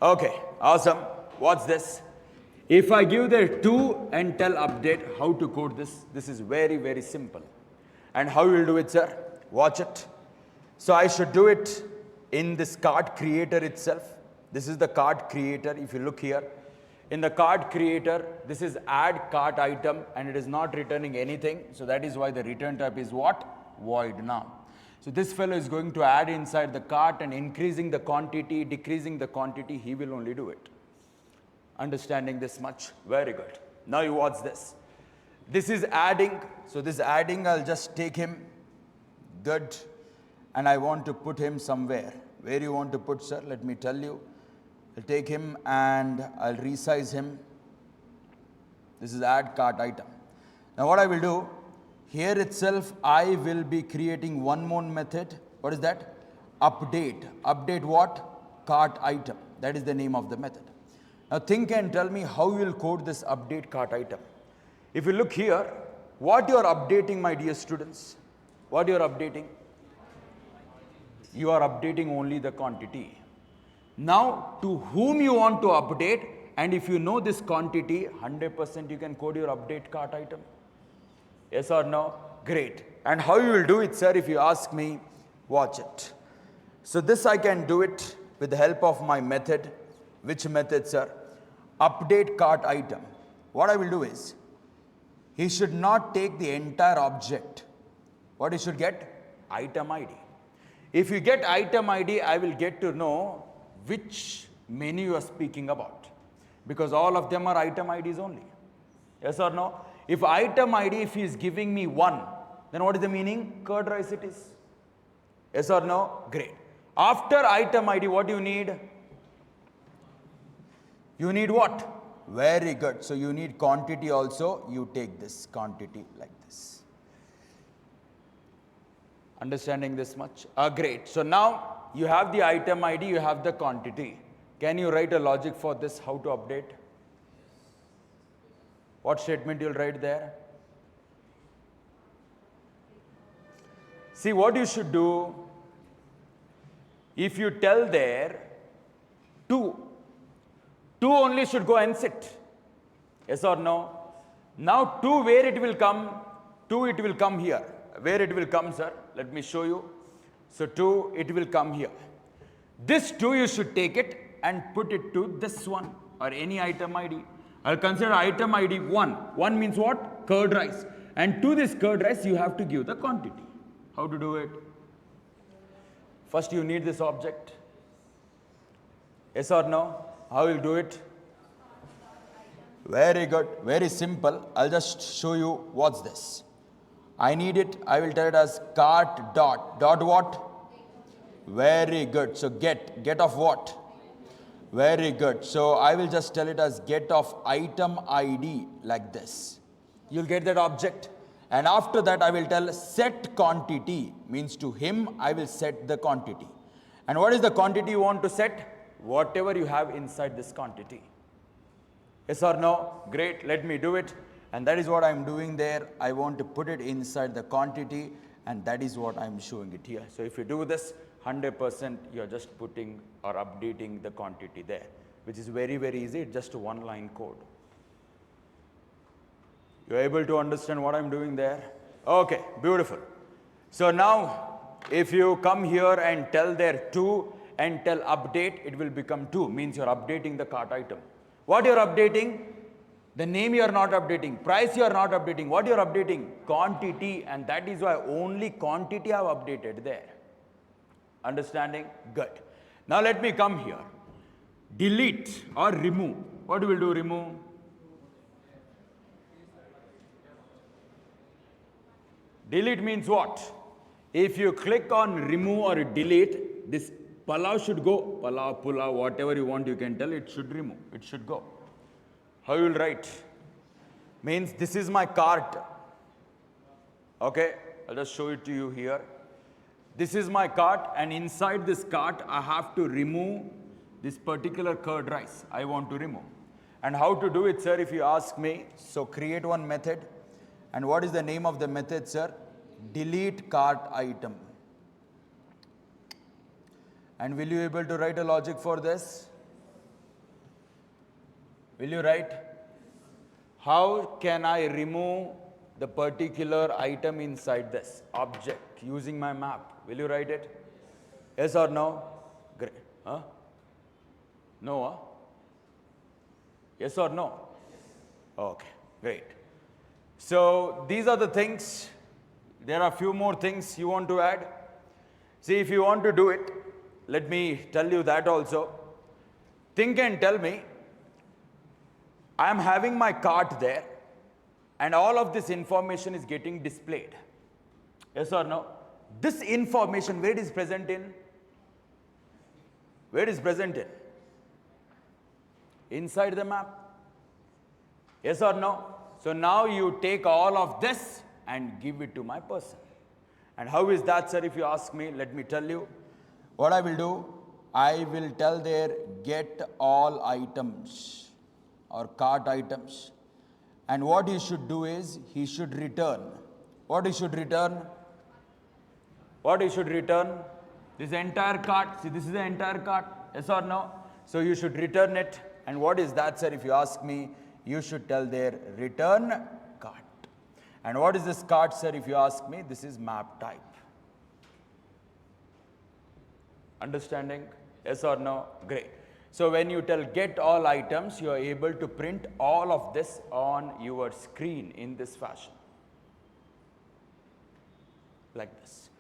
Okay, awesome. What's this? If I give there 2 and tell update, how to code this? This is very, very simple. And how you will do it, sir? Watch it. So I should do it in this card creator itself. This is the card creator. If you look here, in the card creator, this is add cart item and it is not returning anything. So that is why the return type is what? Void now. So this fellow is going to add inside the cart and increasing the quantity, decreasing the quantity, he will only do it. Understanding this much? Very good. Now you watch this. This is adding. So this adding, I'll just take him. Good. And I want to put him somewhere. Where you want to put, sir? Let me tell you. I'll take him and I'll resize him. This is add cart item. Now what I will do, Here itself, I will be creating one more method. What is that? Update. Update what? Cart item. That is the name of the method. Now think and tell me how you will code this update cart item. If you look here, what you are updating, my dear students? What you are updating? You are updating only the quantity. Now, to whom you want to update, and if you know this quantity, 100% you can code your update cart item. Yes or no? Great. And how you will do it, sir, if you ask me, watch it. So this I can do it with the help of my method. Which method, sir? Update cart item. What I will do is, he should not take the entire object. What he should get? Item ID. If you get item ID, I will get to know which menu you are speaking about. Because all of them are item IDs only. Yes or no? If item ID, if he is giving me 1, then what is the meaning? Curd rice it is. Yes or no? Great. After item ID, what do you need? You need what? Very good. So you need quantity also. You take this quantity like this. Understanding this much? Great. So now you have the item ID, you have the quantity. Can you write a logic for this, how to update? What statement you'll write there? See what you should do. If you tell there 2 only should go and sit. Yes or no? Now 2 where it will come? 2 it will come here. Where it will come, sir? Let me show you. So 2 it will come here. This 2 you should take it and put it to this one or any item ID. I'll consider item ID 1. 1 means what? Curd rice. And to this curd rice you have to give the quantity. How to do it? First you need this object. Yes or no? How will you do it? Very good. Very simple. I'll just show you what's this. I need it. I will tell it as cart dot. Dot what? Very good. So get of what? Very good. So I will just tell it as get of item ID like this. You'll get that object. And after that I will tell set quantity, means to him I will set the quantity. And what is the quantity you want to set? Whatever you have inside this quantity. Yes or no? Great. Let me do it. And that is what I'm doing there. I want to put it inside the quantity, and that is what I'm showing it here. So if you do this, 100% you're just putting or updating the quantity there, which is very, very easy. It's just a 1-line code. You're able to understand what I'm doing there? Okay, beautiful. So now, if you come here and tell there 2 and tell update, it will become 2, means you're updating the cart item. What you're updating? The name you are not updating, price you are not updating. What you are updating? Quantity, and that is why only quantity I have updated there. Understanding? Good. Now let me come here. Delete or remove. What will do remove? Delete means what? If you click on remove or delete, this palav should go. Palav, pulav, whatever you want, you can tell it should remove. It should go. How you will write? Means this is my cart. Okay, I'll just show it to you here. This is my cart, and inside this cart I have to remove this particular curd rice. I want to remove. And how to do it, sir, if you ask me? So create one method. And what is the name of the method, sir? Delete cart item. And will you able to write a logic for this? Will you write? How can I remove the particular item inside this object using my map? Will you write it? Yes or no? Great. Huh? No? Huh? Yes or no? Okay, great. So these are the things. There are a few more things you want to add. See, if you want to do it, let me tell you that also. Think and tell me. I am having my cart there, and all of this information is getting displayed. Yes or no? This information, where it is present in? Where it is present in? Inside the map. Yes or no? So now you take all of this and give it to my person. And how is that, sir, if you ask me? Let me tell you. What I will do, I will tell there get all items or cart items. And what he should do is, he should return. What he should return? What he should return? This entire cart. See, this is the entire cart. Yes or no? So you should return it. And what is that, sir, if you ask me? You should tell there return cart. And what is this cart, sir, if you ask me? This is map type. Understanding? Yes or no? Great. So when you tell get all items, you are able to print all of this on your screen in this fashion. Like this.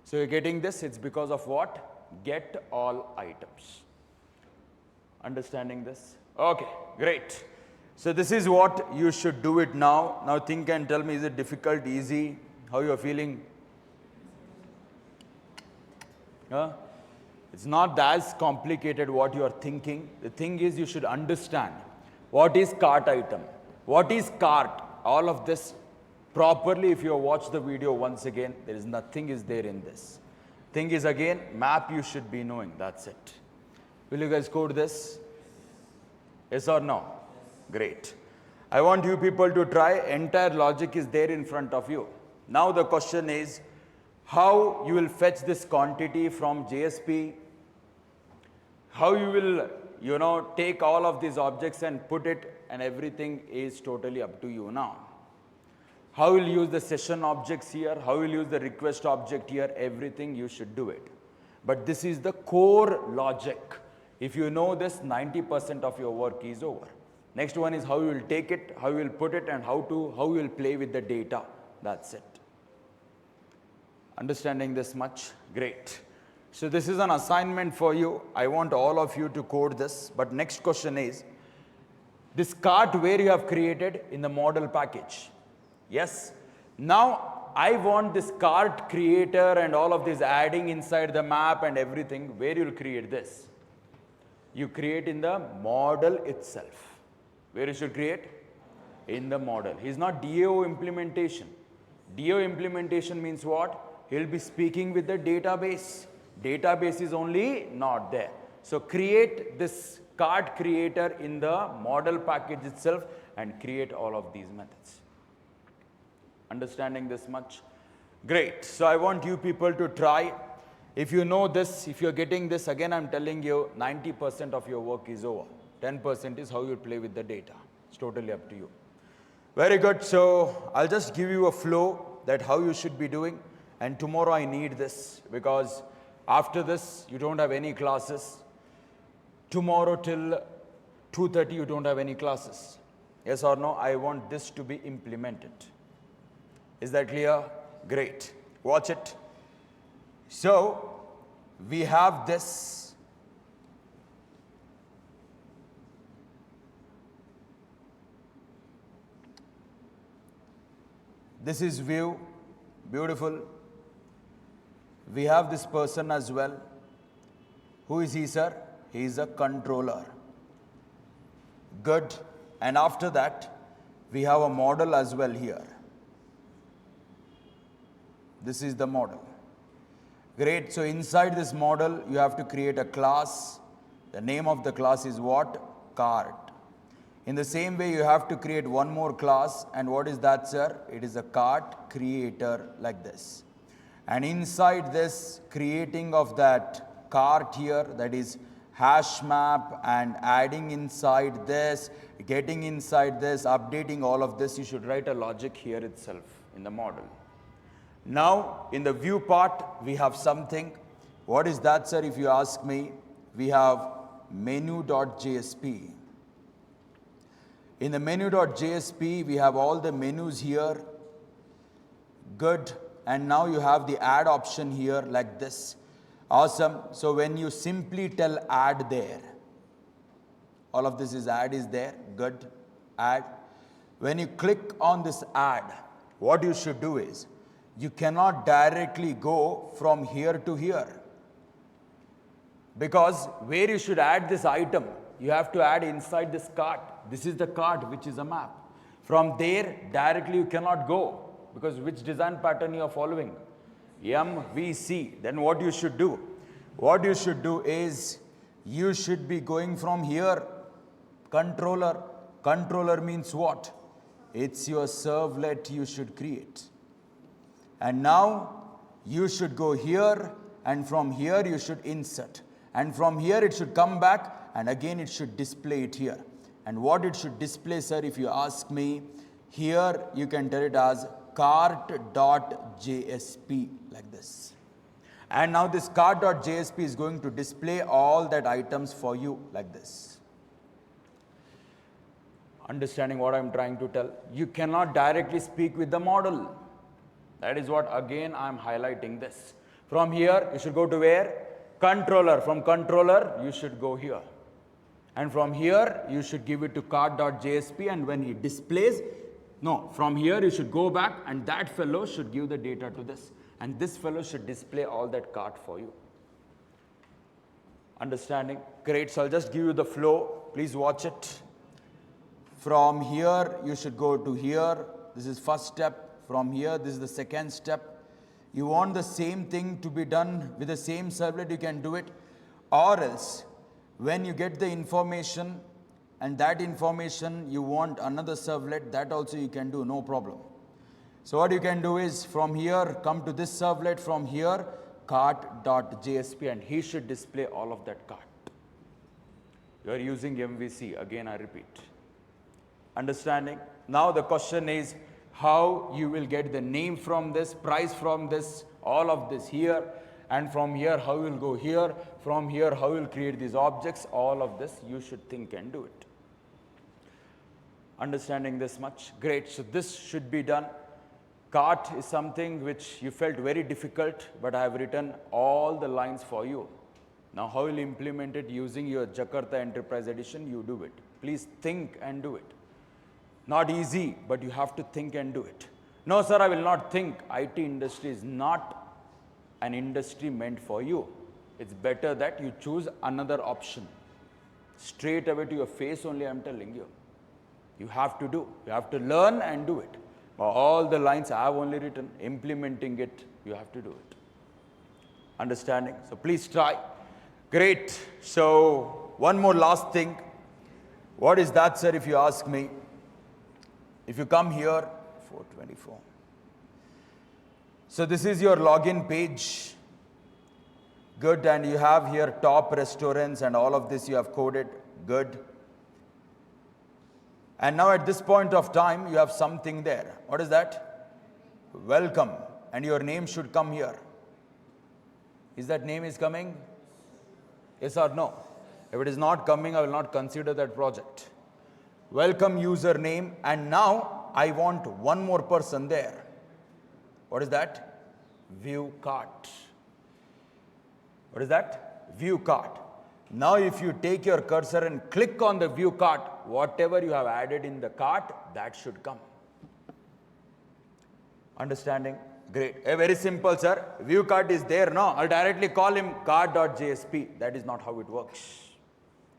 So you're getting this, it's because of what? Get all items. Understanding this? Okay, great. So this is what you should do it now. Now think and tell me, is it difficult, easy? How you are feeling? Huh? It's not as complicated what you are thinking. The thing is, you should understand what is cart item, what is cart, all of this properly. If you watch the video once again, there is nothing is there in this. Thing is again, map you should be knowing, that's it. Will you guys code this? Yes or no? Great. I want you people to try. Entire logic is there in front of you. Now the question is, how you will fetch this quantity from JSP, how you will, take all of these objects and put it, and everything is totally up to you now. How will you use the session objects here, how will you use the request object here, everything you should do it. But this is the core logic. If you know this, 90% of your work is over. Next one is how you will take it, how you will put it, and how you will play with the data. That's it. Understanding this much? Great. So this is an assignment for you. I want all of you to code this. But next question is, this cart where you have created in the model package. Yes. Now I want this cart creator and all of this adding inside the map and everything. Where you will create this? You create in the model itself. Where you should create? In the model. He's not DAO implementation. DAO implementation means what? He'll be speaking with the database. Database is only not there. So create this cart creator in the model package itself and create all of these methods. Understanding this much? Great. So I want you people to try. If you know this, if you're getting this, again I'm telling you, 90% of your work is over. 10% is how you play with the data. It's totally up to you. Very good. So I'll just give you a flow that how you should be doing. And tomorrow I need this because after this you don't have any classes. Tomorrow till 2:30 you don't have any classes. Yes or no? I want this to be implemented. Is that clear? Great. Watch it. So we have this. This is view. Beautiful. We have this person as well. Who is he, sir? He is a controller. Good. And after that, we have a model as well here. This is the model. Great. So inside this model, you have to create a class. The name of the class is what? Cart. In the same way, you have to create one more class. And what is that, sir? It is a cart creator like this. And inside this creating of that cart here, that is hash map, and adding inside this, getting inside this, updating all of this, you should write a logic here itself in the model. Now, in the view part, we have something. What is that, sir? If you ask me, we have menu.jsp. In the menu.jsp, we have all the menus here. Good. And now you have the add option here like this. Awesome. So when you simply tell add there, all of this is add is there. Good. Add. When you click on this add, what you should do is, you cannot directly go from here to here. Because where you should add this item, you have to add inside this cart. This is the cart, which is a map. From there, directly you cannot go. because which design pattern you are following? MVC. Then what you should do? What you should do is, you should be going from here, controller. Controller means what? It's your servlet you should create. And now you should go here, and from here you should insert. And from here it should come back, and again it should display it here. And what it should display, sir, if you ask me, here you can tell it as cart.jsp, like this. And now this cart.jsp is going to display all that items for you like this. Understanding what I'm trying to tell? You cannot directly speak with the model. That is what again I'm highlighting this. From here you should go to where? Controller. From controller you should go here. And from here you should give it to cart.jsp, and when he displays, no, from here you should go back, and that fellow should give the data to this. And this fellow should display all that cart for you. Understanding? Great. So I'll just give you the flow. Please watch it. From here, you should go to here. This is first step. From here, this is the second step. You want the same thing to be done with the same servlet, you can do it. Or else, when you get the information, and that information you want another servlet, that also you can do, no problem. So what you can do is, from here, come to this servlet, from here, cart.jsp, and he should display all of that cart. You are using MVC, again I repeat. Understanding? Now the question is, how you will get the name from this, price from this, all of this here, and from here how you will go here, from here how you will create these objects, all of this you should think and do it. Understanding this much? Great. So this should be done. Cart is something which you felt very difficult, but I have written all the lines for you. Now how will you implement it using your Jakarta Enterprise Edition? You do it. Please think and do it. Not easy, but you have to think and do it. No, sir, I will not think. IT industry is not an industry meant for you. It's better that you choose another option. Straight away to your face only, I'm telling you. You have to do. You have to learn and do it. All the lines I have only written. Implementing it, you have to do it. Understanding? So please try. Great. So one more last thing. What is that, sir, if you ask me? If you come here, 424. So this is your login page. Good. And you have here top restaurants and all of this you have coded. Good. And now at this point of time, you have something there. What is that? Welcome. And your name should come here. Is that name is coming? Yes or no? If it is not coming, I will not consider that project. Welcome username, and now I want one more person there. What is that? View cart. What is that? View cart. Now if you take your cursor and click on the view cart, whatever you have added in the cart, that should come. Understanding? Great. Very simple, sir. View cart is there. No, I'll directly call him cart.jsp. That is not how it works.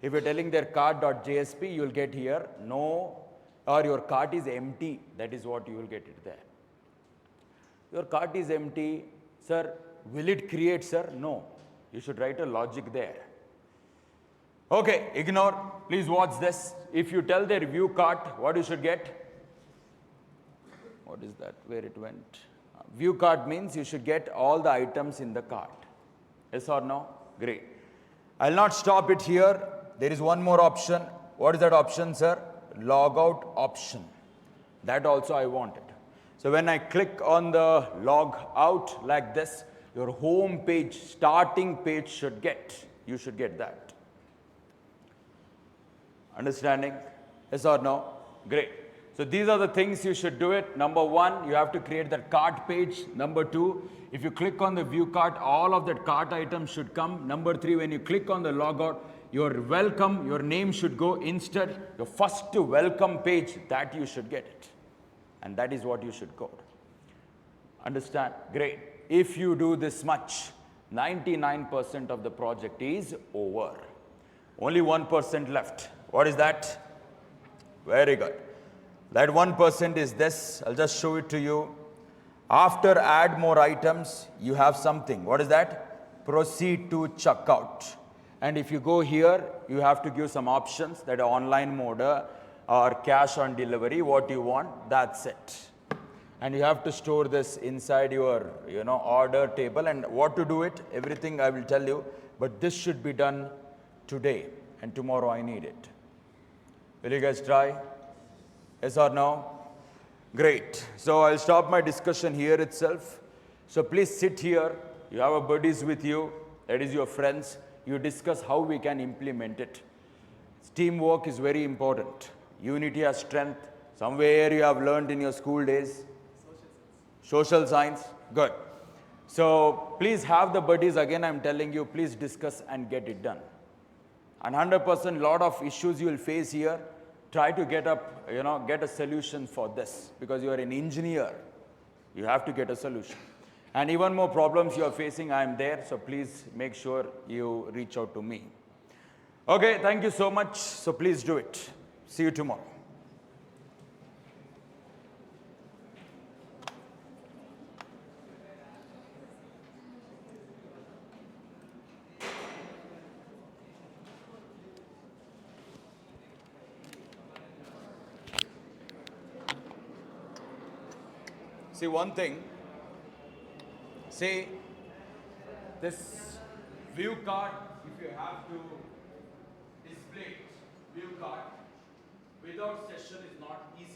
If you're telling their cart.jsp, you will get here no, or your cart is empty. That is what you will get it there. Your cart is empty. Sir, will it create, sir? No. You should write a logic there. Okay, ignore. Please watch this. If you tell their view cart, what you should get? What is that? Where it went? View cart means you should get all the items in the cart. Yes or no? Great. I'll not stop it here. There is one more option. What is that option, sir? Logout option. That also I wanted. So when I click on the log out like this, your home page, starting page should get. You should get that. Understanding? Yes or no? Great. So these are the things you should do it. Number one, you have to create that cart page. Number two, if you click on the view cart, all of that cart items should come. Number three, when you click on the logout, your welcome, your name should go instead. Your first welcome page, that you should get it. And that is what you should code. Understand? Great. If you do this much, 99% of the project is over. Only 1% left. What is that? Very good. That 1% is this. I'll just show it to you. After add more items, you have something. What is that? Proceed to checkout. And if you go here, you have to give some options that are online mode or cash on delivery, what you want, that's it. And you have to store this inside your order table. And what to do it, everything I will tell you, but this should be done today, and tomorrow I need it. Will you guys try? Yes or no? Great. So I'll stop my discussion here itself. So please sit here. You have a buddies with you, that is your friends. You discuss how we can implement it. Teamwork is very important. Unity has strength. Somewhere you have learned in your school days. Social science. Good. So please have the buddies. Again, I'm telling you, please discuss and get it done. And 100% lot of issues you will face here. Try to get a solution for this, because you are an engineer. You have to get a solution. And even more problems you are facing, I am there. So please make sure you reach out to me. Okay, thank you so much. So please do it. See you tomorrow. See one thing, say this view card, if you have to display it, view card without session is not easy.